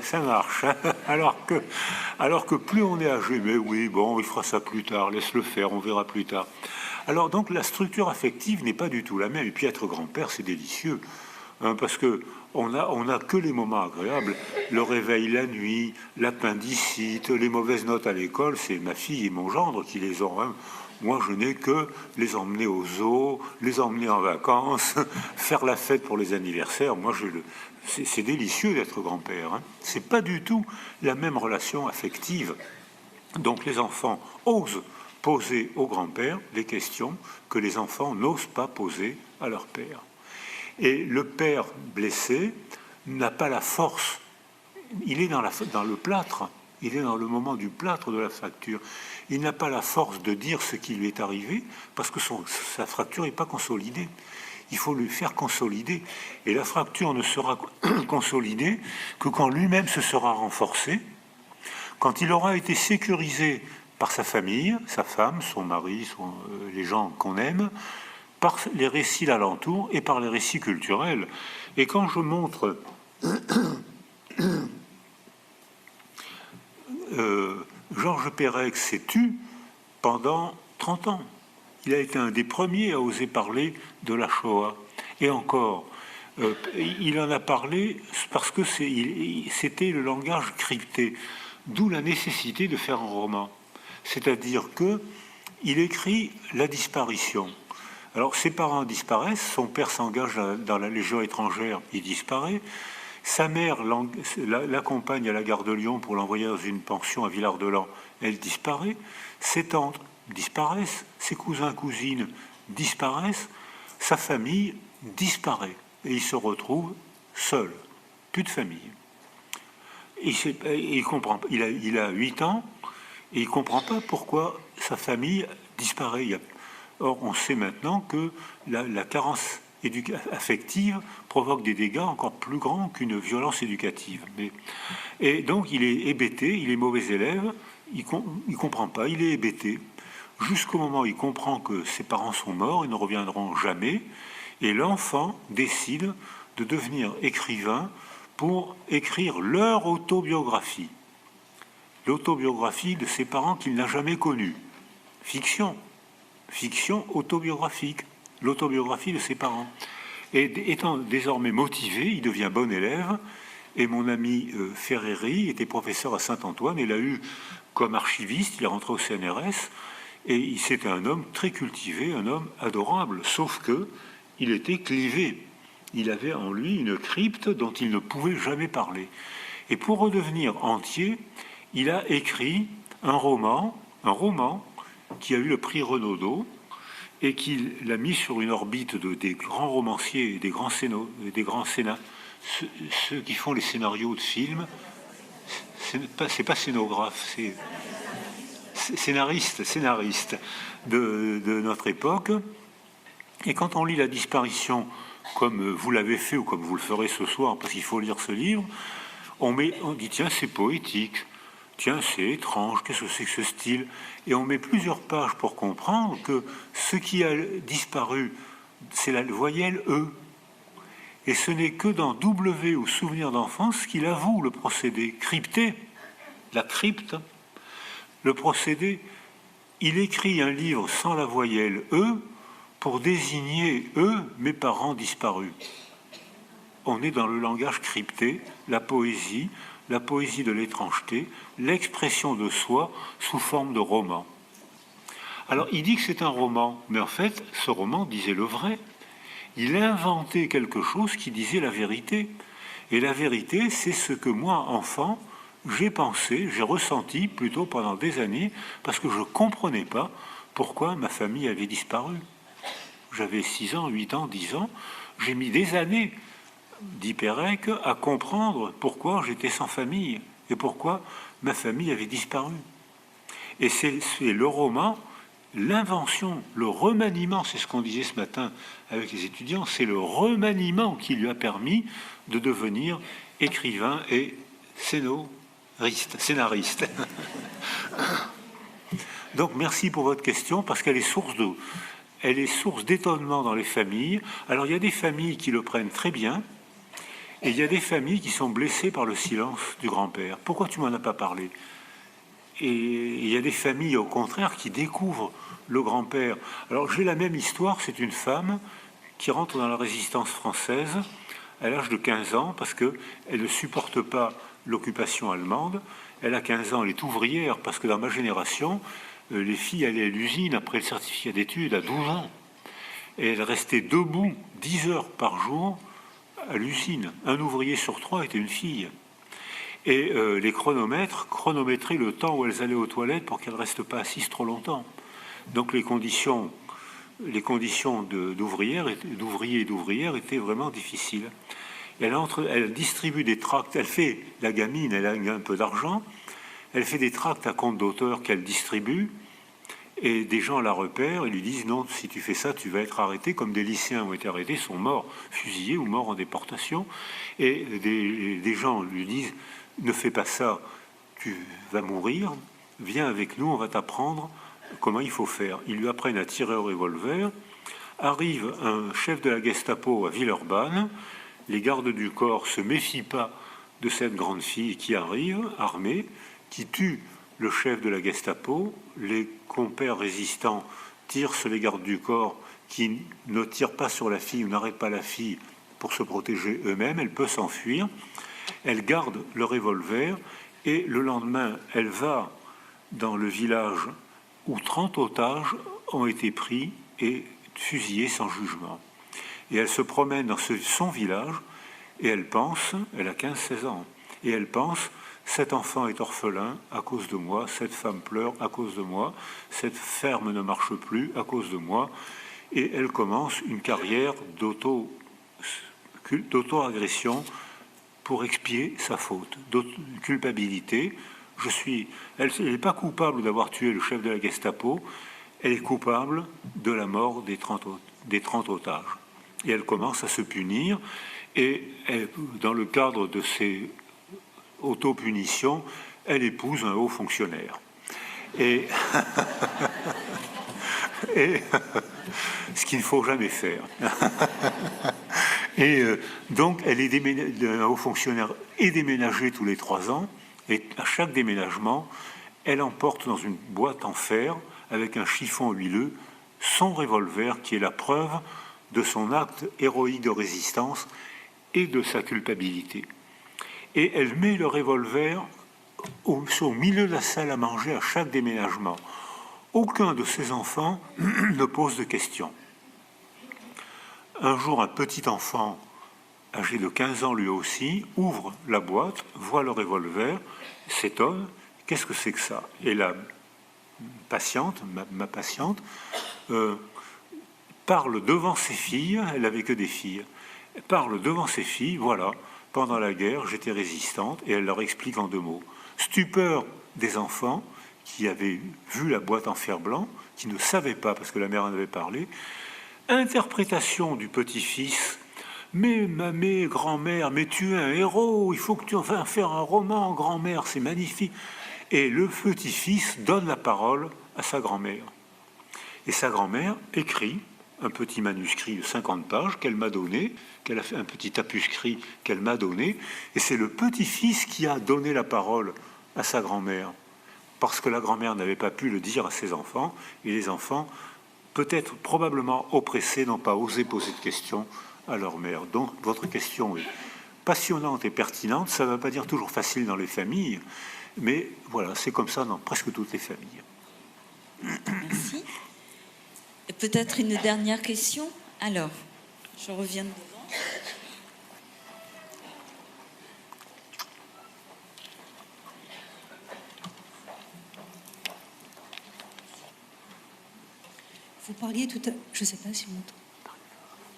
S1: ça marche. Hein, alors que plus on est âgé, mais oui, bon, il fera ça plus tard, laisse-le faire, on verra plus tard. Alors donc la structure affective n'est pas du tout la même. Et puis être grand-père, c'est délicieux. Hein, parce que on a que les moments agréables. Le réveil la nuit, l'appendicite, les mauvaises notes à l'école, c'est ma fille et mon gendre qui les ont. Hein. Moi, je n'ai que les emmener au zoo, les emmener en vacances, faire la fête pour les anniversaires. Moi, c'est délicieux d'être grand-père. Hein. C'est pas du tout la même relation affective. Donc les enfants osent poser au grand-père des questions que les enfants n'osent pas poser à leur père. Et le père blessé n'a pas la force. Il est dans le plâtre. Il est dans le moment du plâtre de la fracture. Il n'a pas la force de dire ce qui lui est arrivé parce que sa fracture n'est pas consolidée. Il faut lui faire consolider. Et la fracture ne sera consolidée que quand lui-même se sera renforcé, quand il aura été sécurisé par sa famille, sa femme, son mari, les gens qu'on aime, par les récits d'alentour et par les récits culturels. Et quand je montre Georges Perec s'est tu pendant 30 ans. Il a été un des premiers à oser parler de la Shoah. Et encore, il en a parlé parce que c'était le langage crypté, d'où la nécessité de faire un roman. C'est-à-dire qu'il écrit la disparition. Alors ses parents disparaissent, son père s'engage dans la Légion étrangère, il disparaît. Sa mère l'accompagne à la gare de Lyon pour l'envoyer dans une pension à Villard-de-Lans, elle disparaît. Ses tantes disparaissent, ses cousins, cousines disparaissent, sa famille disparaît. Et il se retrouve seul, plus de famille. Il comprend, il a 8 ans, et il ne comprend pas pourquoi sa famille disparaît. Or, on sait maintenant que la carence affective provoque des dégâts encore plus grands qu'une violence éducative. Et donc, il est hébété, il est mauvais élève, il comprend pas, il est hébété, jusqu'au moment où il comprend que ses parents sont morts, ils ne reviendront jamais, et l'enfant décide de devenir écrivain pour écrire leur autobiographie. L'autobiographie de ses parents qu'il n'a jamais connus. Fiction autobiographique, l'autobiographie de ses parents. Et étant désormais motivé, il devient bon élève, et mon ami Ferreri était professeur à Saint-Antoine, et l'a eu comme archiviste, il est rentré au CNRS, et c'était un homme très cultivé, un homme adorable, sauf que il était clivé. Il avait en lui une crypte dont il ne pouvait jamais parler. Et pour redevenir entier, il a écrit un roman qui a eu le prix Renaudot et qu'il l'a mis sur une orbite des grands romanciers, des grands scénarios, ceux qui font les scénarios de films. C'est pas scénographe, c'est scénariste de notre époque. Et quand on lit La disparition, comme vous l'avez fait ou comme vous le ferez ce soir, parce qu'il faut lire ce livre, on dit tiens, c'est poétique. Tiens, c'est étrange, qu'est-ce que c'est que ce style? Et on met plusieurs pages pour comprendre que ce qui a disparu, c'est la voyelle E. Et ce n'est que dans W ou Souvenir d'enfance qu'il avoue le procédé crypté, la crypte, le procédé. Il écrit un livre sans la voyelle E pour désigner eux, mes parents disparus. On est dans le langage crypté, la poésie de l'étrangeté, l'expression de soi sous forme de roman. Alors, il dit que c'est un roman, mais en fait, ce roman disait le vrai. Il inventait quelque chose qui disait la vérité. Et la vérité, c'est ce que moi, enfant, j'ai pensé, j'ai ressenti plutôt pendant des années, parce que je ne comprenais pas pourquoi ma famille avait disparu. j'avais 6 ans, 8 ans, 10 ans, j'ai mis des années, dit Pérec, à comprendre pourquoi j'étais sans famille et pourquoi ma famille avait disparu. Et c'est le roman, l'invention, le remaniement, c'est ce qu'on disait ce matin avec les étudiants, c'est le remaniement qui lui a permis de devenir écrivain et scénariste. Donc merci pour votre question, parce qu'elle est source d'étonnement dans les familles. Alors il y a des familles qui le prennent très bien, et il y a des familles qui sont blessées par le silence du grand-père. Pourquoi tu m'en as pas parlé? Et il y a des familles, au contraire, qui découvrent le grand-père. Alors j'ai la même histoire, c'est une femme qui rentre dans la résistance française à l'âge de 15 ans, parce qu'elle ne supporte pas l'occupation allemande. Elle a 15 ans, elle est ouvrière, parce que dans ma génération, les filles allaient à l'usine après le certificat d'études à 12 ans. Et elle restait debout 10 heures par jour à l'usine. Un ouvrier sur 3 était une fille. Et les chronomètres chronométraient le temps où elles allaient aux toilettes pour qu'elles ne restent pas assises trop longtemps. Donc les conditions d'ouvriers et d'ouvrières étaient vraiment difficiles. Elle distribue des tracts, elle fait la gamine, elle a un peu d'argent, elle fait des tracts à compte d'auteur qu'elle distribue, et des gens la repèrent et lui disent non, si tu fais ça, tu vas être arrêté, comme des lycéens ont été arrêtés, sont morts fusillés ou morts en déportation, et des gens lui disent ne fais pas ça, tu vas mourir, viens avec nous, on va t'apprendre comment il faut faire. Ils lui apprennent à tirer au revolver. Arrive un chef de la Gestapo à Villeurbanne. Les gardes du corps se méfient pas de cette grande fille qui arrive, armée, qui tue le chef de la Gestapo. Les compères résistants tirent sur les gardes du corps qui ne tirent pas sur la fille ou n'arrêtent pas la fille pour se protéger eux-mêmes. Elle peut s'enfuir. Elle garde le revolver et le lendemain, elle va dans le village où 30 otages ont été pris et fusillés sans jugement. Et elle se promène dans son village et elle pense, elle a 15-16 ans, et elle pense, cet enfant est orphelin à cause de moi, cette femme pleure à cause de moi, cette ferme ne marche plus à cause de moi, et elle commence une carrière d'auto-agression pour expier sa faute, culpabilité. Elle n'est pas coupable d'avoir tué le chef de la Gestapo, elle est coupable de la mort des 30 otages. Et elle commence à se punir, et dans le cadre de ces auto-punitions, elle épouse un haut fonctionnaire. Et, ce qu'il ne faut jamais faire. Et donc, un haut fonctionnaire est déménagé tous les 3 ans, et à chaque déménagement, elle emporte dans une boîte en fer, avec un chiffon huileux, son revolver, qui est la preuve de son acte héroïque de résistance et de sa culpabilité. Et elle met le revolver au milieu de la salle à manger à chaque déménagement. Aucun de ses enfants ne pose de questions. Un jour, un petit enfant, âgé de 15 ans lui aussi, ouvre la boîte, voit le revolver, s'étonne, qu'est-ce que c'est que ça? Et la patiente, ma patiente, parle devant ses filles, elle n'avait que des filles, parle devant ses filles, voilà, pendant la guerre, j'étais résistante, et elle leur explique en 2 mots. Stupeur des enfants qui avaient vu la boîte en fer blanc, qui ne savaient pas, parce que la mère en avait parlé. Interprétation du petit-fils. Mais grand-mère, mais tu es un héros, il faut que tu vas faire un roman, grand-mère, c'est magnifique. Et le petit-fils donne la parole à sa grand-mère. Et sa grand-mère écrit un petit manuscrit de 50 pages qu'elle m'a donné, qu'elle a fait un petit tapuscrit qu'elle m'a donné, et c'est le petit-fils qui a donné la parole à sa grand-mère, parce que la grand-mère n'avait pas pu le dire à ses enfants, et les enfants, peut-être probablement oppressés, n'ont pas osé poser de questions à leur mère. Donc votre question est passionnante et pertinente, ça ne veut pas dire toujours facile dans les familles, mais voilà, c'est comme ça dans presque toutes les familles.
S2: Merci. Et peut-être une dernière question. Alors, je reviens devant.
S5: Vous parliez tout à l'heure, je ne sais pas si on m'entend.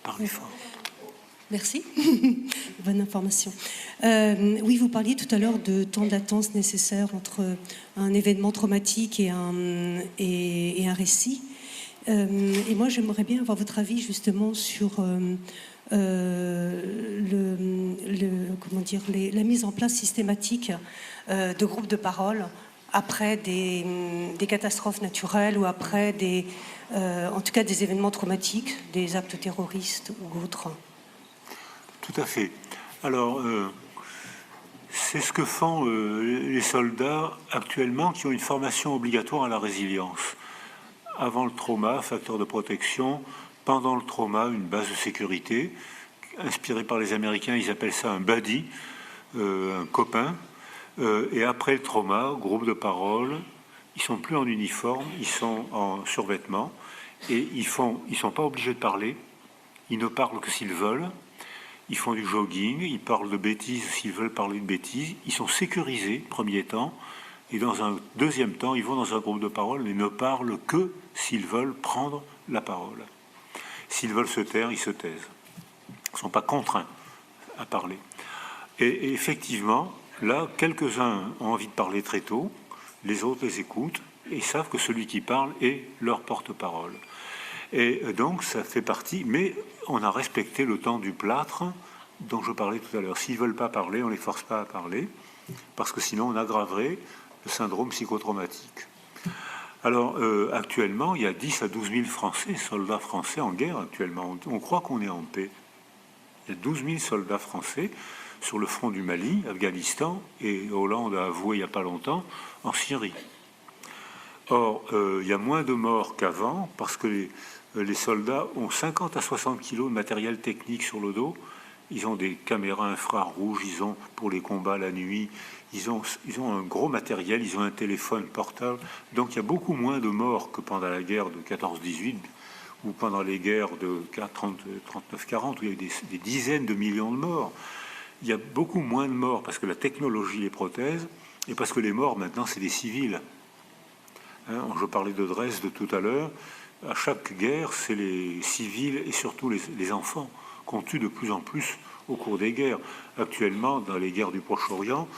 S1: Parlez fort.
S6: Merci. Bonne information. Oui, vous parliez tout à l'heure de temps de latence nécessaire entre un événement traumatique et un récit. Et moi, j'aimerais bien avoir votre avis justement sur la mise en place systématique de groupes de parole après des catastrophes naturelles ou après en tout cas des événements traumatiques, des actes terroristes ou autres.
S1: Tout à fait. Alors, c'est ce que font les soldats actuellement qui ont une formation obligatoire à la résilience. Avant le trauma, facteur de protection. Pendant le trauma, une base de sécurité. Inspiré par les Américains, ils appellent ça un buddy, un copain. Et après le trauma, groupe de parole. Ils sont plus en uniforme, ils sont en survêtement. Et ils sont pas obligés de parler. Ils ne parlent que s'ils veulent. Ils font du jogging, ils parlent de bêtises s'ils veulent parler de bêtises. Ils sont sécurisés, premier temps, et dans un deuxième temps, ils vont dans un groupe de parole et ne parlent que s'ils veulent prendre la parole. S'ils veulent se taire, ils se taisent. Ils ne sont pas contraints à parler. Et effectivement, là, quelques-uns ont envie de parler très tôt, les autres les écoutent et savent que celui qui parle est leur porte-parole. Et donc, ça fait partie, mais on a respecté le temps du plâtre dont je parlais tout à l'heure. S'ils ne veulent pas parler, on ne les force pas à parler, parce que sinon on aggraverait le syndrome psychotraumatique. Alors, actuellement, il y a 10 à 12 000 Français, soldats français en guerre actuellement. On croit qu'on est en paix. Il y a 12 000 soldats français sur le front du Mali, Afghanistan, et Hollande a avoué il n'y a pas longtemps, en Syrie. Or, il y a moins de morts qu'avant, parce que les soldats ont 50 à 60 kilos de matériel technique sur le dos. Ils ont des caméras infrarouges, ils ont pour les combats la nuit, ils ont un gros matériel, ils ont un téléphone portable. Donc il y a beaucoup moins de morts que pendant la guerre de 14-18 ou pendant les guerres de 39-40 où il y a eu des dizaines de millions de morts. Il y a beaucoup moins de morts parce que la technologie les protège et parce que les morts maintenant c'est des civils. Je parlais de Dresde tout à l'heure. À chaque guerre, c'est les civils et surtout les enfants qu'on tue de plus en plus au cours des guerres. Actuellement, dans les guerres du Proche-Orient,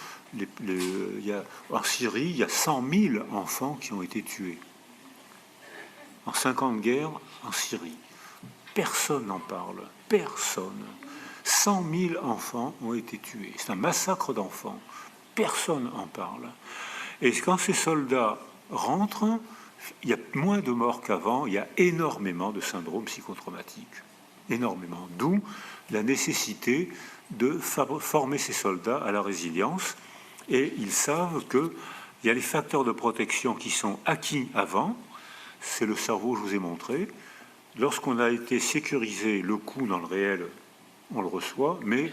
S1: en Syrie, il y a 100 000 enfants qui ont été tués. En 50 guerres, en Syrie. Personne n'en parle. Personne. 100 000 enfants ont été tués. C'est un massacre d'enfants. Personne n'en parle. Et quand ces soldats rentrent, il y a moins de morts qu'avant, il y a énormément de syndromes psychotraumatiques. Énormément. D'où la nécessité de former ces soldats à la résilience. Et ils savent qu'il y a les facteurs de protection qui sont acquis avant. C'est le cerveau, je vous ai montré. Lorsqu'on a été sécurisé, le coup dans le réel, on le reçoit, mais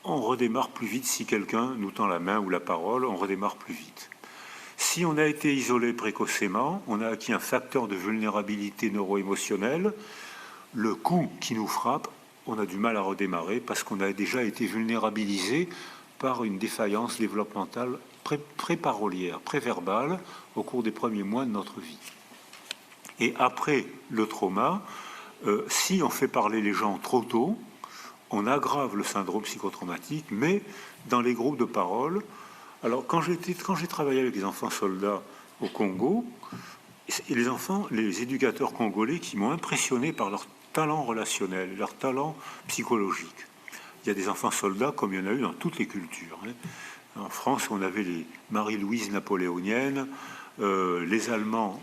S1: on redémarre plus vite si quelqu'un nous tend la main ou la parole, on redémarre plus vite. Si on a été isolé précocement, on a acquis un facteur de vulnérabilité neuro-émotionnelle. Le coup qui nous frappe, on a du mal à redémarrer parce qu'on a déjà été vulnérabilisé par une défaillance développementale pré-parolière, pré-verbale au cours des premiers mois de notre vie. Et après le trauma, si on fait parler les gens trop tôt, on aggrave le syndrome psychotraumatique, mais dans les groupes de parole. Alors, quand j'ai travaillé avec les enfants soldats au Congo, et les éducateurs congolais qui m'ont impressionné par leur talent relationnel, leur talent psychologique. Il y a des enfants soldats comme il y en a eu dans toutes les cultures. En France, on avait les Marie-Louise napoléoniennes, les Allemands.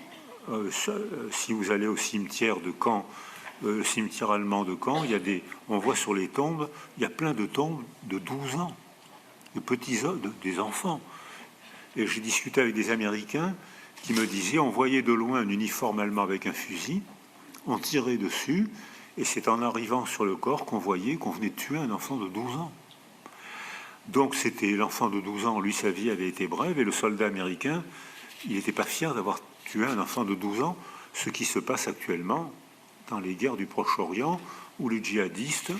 S1: Si vous allez au cimetière de Caen, le cimetière allemand de Caen, on voit sur les tombes, il y a plein de tombes de 12 ans. De petits hommes, des enfants. Et j'ai discuté avec des Américains qui me disaient on voyait de loin un uniforme allemand avec un fusil, on tirait dessus, et c'est en arrivant sur le corps qu'on voyait qu'on venait de tuer un enfant de 12 ans. Donc c'était l'enfant de 12 ans, lui sa vie avait été brève, et le soldat américain, il n'était pas fier d'avoir tué un enfant de 12 ans, ce qui se passe actuellement dans les guerres du Proche-Orient, où les djihadistes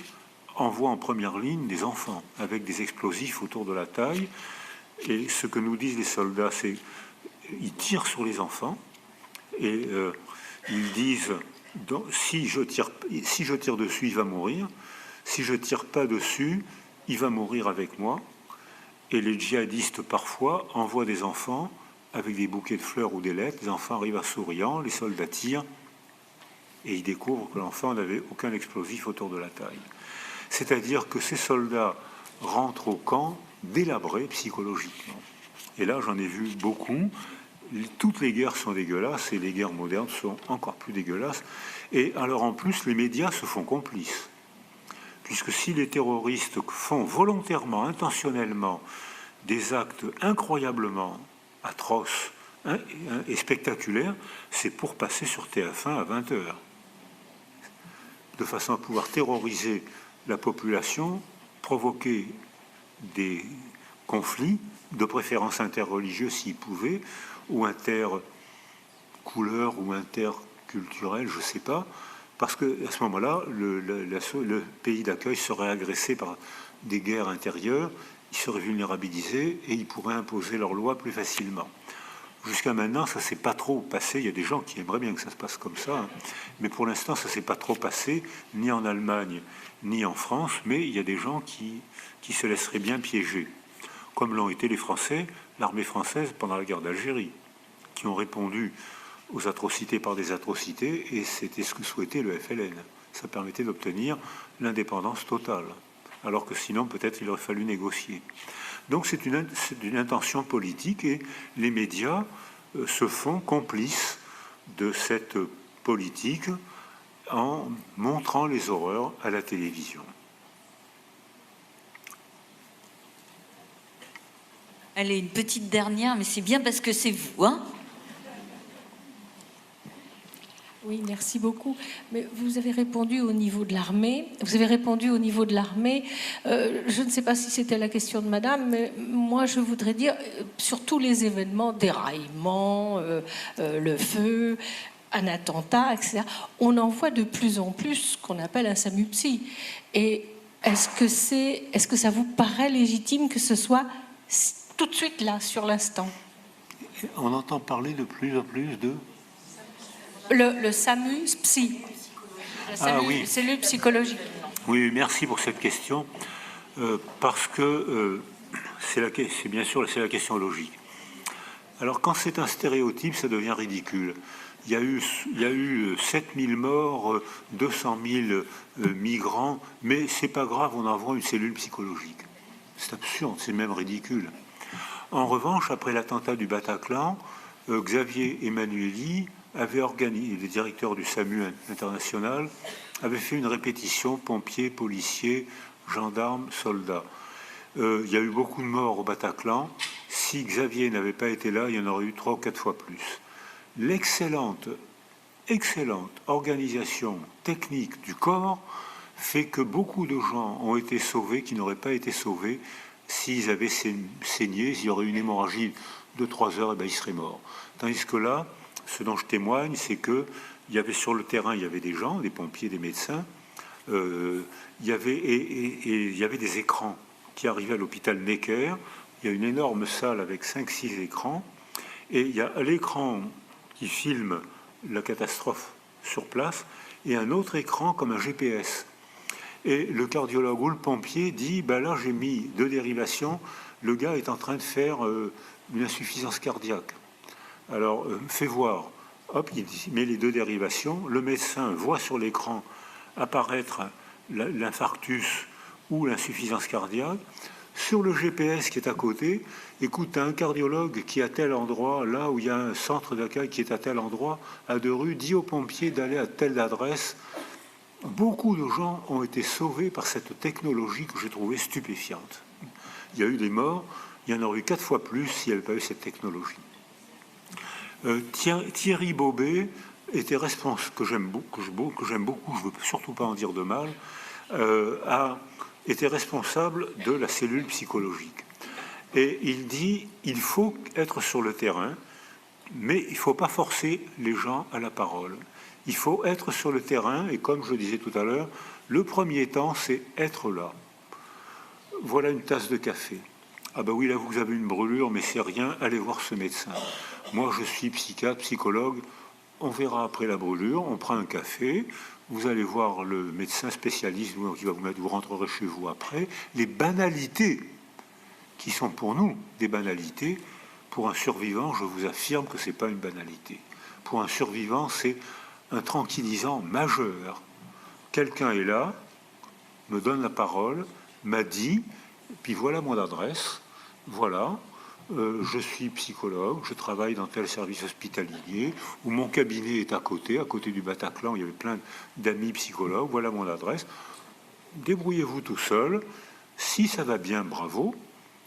S1: envoie en première ligne des enfants avec des explosifs autour de la taille. Et ce que nous disent les soldats, c'est qu'ils tirent sur les enfants et ils disent Donc, si je tire dessus, il va mourir. Si je tire pas dessus, il va mourir avec moi. Et les djihadistes, parfois, envoient des enfants avec des bouquets de fleurs ou des lettres. Les enfants arrivent à souriant, les soldats tirent, et ils découvrent que l'enfant n'avait aucun explosif autour de la taille. C'est-à-dire que ces soldats rentrent au camp délabrés psychologiquement. Et là, j'en ai vu beaucoup. Toutes les guerres sont dégueulasses, et les guerres modernes sont encore plus dégueulasses. Et alors, en plus, les médias se font complices. Puisque si les terroristes font volontairement, intentionnellement, des actes incroyablement atroces et spectaculaires, c'est pour passer sur TF1 à 20h. De façon à pouvoir terroriser la population, provoquer des conflits, de préférence interreligieux s'ils pouvaient, ou intercouleurs, ou interculturels, je ne sais pas, parce qu'à ce moment-là, le pays d'accueil serait agressé par des guerres intérieures, ils seraient vulnérabilisés et ils pourraient imposer leurs lois plus facilement. Jusqu'à maintenant, ça ne s'est pas trop passé. Il y a des gens qui aimeraient bien que ça se passe comme ça, hein. Mais pour l'instant, ça ne s'est pas trop passé, ni en Allemagne, ni en France. Mais il y a des gens qui se laisseraient bien piéger, comme l'ont été les Français, l'armée française pendant la guerre d'Algérie, qui ont répondu aux atrocités par des atrocités, et c'était ce que souhaitait le FLN. Ça permettait d'obtenir l'indépendance totale, alors que sinon, peut-être, il aurait fallu négocier. Donc c'est une intention politique, et les médias se font complices de cette politique en montrant les horreurs à la télévision.
S2: Allez, une petite dernière, mais c'est bien parce que c'est vous, hein?
S7: Oui, merci beaucoup. Mais vous avez répondu au niveau de l'armée. Je ne sais pas si c'était la question de madame, mais moi, je voudrais dire, sur tous les événements, déraillement, le feu, un attentat, etc., on en voit de plus en plus ce qu'on appelle un SAMU-psy. Et est-ce que ça vous paraît légitime que ce soit tout de suite là, sur l'instant?
S1: On entend parler de plus en plus de...
S7: Le SAMU-psy.
S1: Oui.
S7: Cellule psychologique.
S1: Oui, merci pour cette question, parce que c'est bien sûr la question logique. Alors, quand c'est un stéréotype, ça devient ridicule. Il y a eu 7000 morts, 200 000 migrants, mais c'est pas grave, on envoie une cellule psychologique. C'est absurde, c'est même ridicule. En revanche, après l'attentat du Bataclan, Xavier Emmanuelli avait organisé, le directeur du SAMU international, avait fait une répétition pompiers, policiers, gendarmes, soldats. Il y a eu beaucoup de morts au Bataclan. Si Xavier n'avait pas été là, il y en aurait eu 3 ou 4 fois plus. L'excellente organisation technique du corps fait que beaucoup de gens ont été sauvés qui n'auraient pas été sauvés s'ils avaient saigné, s'il y aurait une hémorragie de 3 heures, et ben ils seraient morts. Tandis que là, ce dont je témoigne, c'est que il y avait sur le terrain, il y avait des gens, des pompiers, des médecins, il y avait des écrans qui arrivaient à l'hôpital Necker. Il y a une énorme salle avec 5-6 écrans, et il y a l'écran qui filme la catastrophe sur place, et un autre écran comme un GPS. Et le cardiologue ou le pompier dit, ben là j'ai mis 2 dérivations, le gars est en train de faire une insuffisance cardiaque. Alors, fais voir. Hop, il met les 2 dérivations. Le médecin voit sur l'écran apparaître l'infarctus ou l'insuffisance cardiaque. Sur le GPS qui est à côté, écoute, tu as un cardiologue qui est à tel endroit, là où il y a un centre d'accueil qui est à tel endroit, à 2 rues, dis aux pompiers d'aller à telle adresse. Beaucoup de gens ont été sauvés par cette technologie que j'ai trouvée stupéfiante. Il y a eu des morts, il y en aurait eu 4 fois plus s'il n'y avait pas eu cette technologie. Thierry Bobet était responsable, que j'aime beaucoup, je ne veux surtout pas en dire de mal, était responsable de la cellule psychologique. Et il dit, il faut être sur le terrain, mais il ne faut pas forcer les gens à la parole. Il faut être sur le terrain, et comme je disais tout à l'heure, le premier temps, c'est être là. Voilà une tasse de café. Ah ben oui, là vous avez une brûlure, mais c'est rien, allez voir ce médecin. Moi je suis psychiatre, psychologue, on verra après la brûlure, on prend un café, vous allez voir le médecin spécialiste qui va vous mettre, vous rentrerez chez vous après. Les banalités qui sont pour nous des banalités, pour un survivant, je vous affirme que ce n'est pas une banalité. Pour un survivant, c'est un tranquillisant majeur. Quelqu'un est là, me donne la parole, m'a dit, puis voilà mon adresse, voilà, je suis psychologue, je travaille dans tel service hospitalier, ou mon cabinet est à côté du Bataclan, il y avait plein d'amis psychologues, voilà mon adresse. Débrouillez-vous tout seul. Si ça va bien, bravo.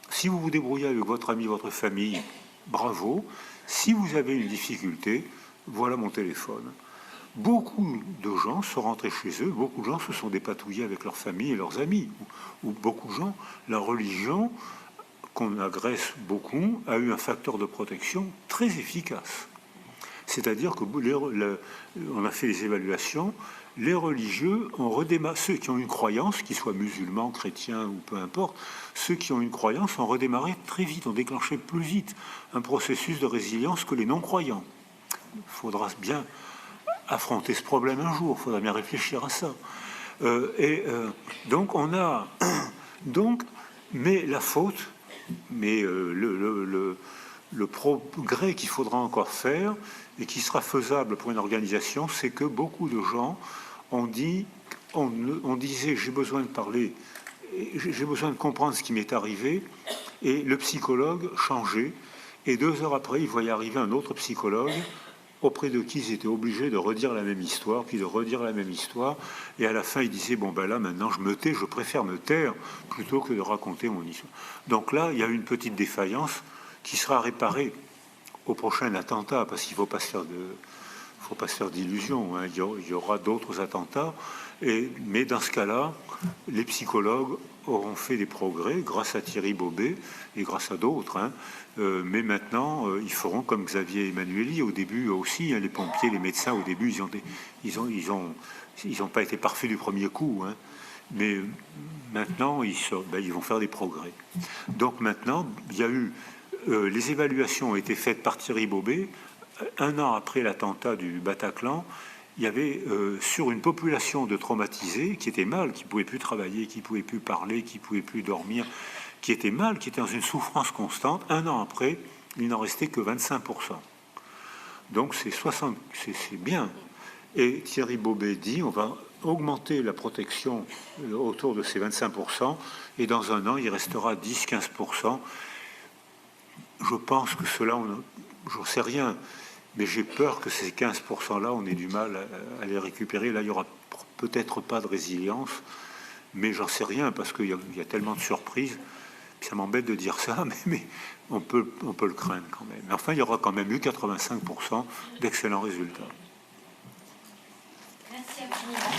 S1: Si vous vous débrouillez avec votre ami, votre famille, bravo. Si vous avez une difficulté, voilà mon téléphone. Beaucoup de gens sont rentrés chez eux, beaucoup de gens se sont dépatouillés avec leur famille et leurs amis. Ou beaucoup de gens, la religion, qu'on agresse beaucoup, a eu un facteur de protection très efficace. C'est-à-dire que on a fait des évaluations, les religieux ont redémarré, ceux qui ont une croyance, qu'ils soient musulmans, chrétiens ou peu importe, ceux qui ont une croyance ont redémarré très vite, ont déclenché plus vite un processus de résilience que les non-croyants. Il faudra bien affronter ce problème un jour, il faudra bien réfléchir à ça. Donc on a... mais la faute, mais le progrès qu'il faudra encore faire et qui sera faisable pour une organisation, c'est que beaucoup de gens on disait j'ai besoin de parler, j'ai besoin de comprendre ce qui m'est arrivé, et le psychologue changeait, et 2 heures après il voyait arriver un autre psychologue auprès de qui ils étaient obligés de redire la même histoire, puis de redire la même histoire, et à la fin il disait bon ben là maintenant je me tais, je préfère me taire plutôt que de raconter mon histoire. Donc là il y a une petite défaillance qui sera réparée au prochain attentat, parce qu'il ne faut pas se faire d'illusions, hein. Il y aura d'autres attentats, mais dans ce cas-là, les psychologues auront fait des progrès grâce à Thierry Bobet et grâce à d'autres, hein. Mais maintenant, ils feront comme Xavier Emmanuelli. Au début aussi, hein, les pompiers, les médecins, au début, ils ont pas été parfaits du premier coup, hein. Mais maintenant, ils vont faire des progrès. Donc maintenant, il y a eu les évaluations ont été faites par Thierry Bobet. 1 an après l'attentat du Bataclan, il y avait sur une population de traumatisés qui étaient mal, qui ne pouvaient plus travailler, qui ne pouvaient plus parler, qui ne pouvaient plus dormir, qui étaient mal, qui étaient dans une souffrance constante. 1 an après, il n'en restait que 25%. Donc c'est bien. Et Thierry Bobet dit on va augmenter la protection autour de ces 25%, et dans 1 an, il restera 10-15%. Je pense que cela, je ne sais rien, mais j'ai peur que ces 15%-là, on ait du mal à les récupérer. Là, il n'y aura peut-être pas de résilience, mais j'en sais rien, parce qu'il y a tellement de surprises. Ça m'embête de dire ça, mais on peut le craindre quand même. Mais enfin, il y aura quand même eu 85% d'excellents résultats.
S5: Merci à vous.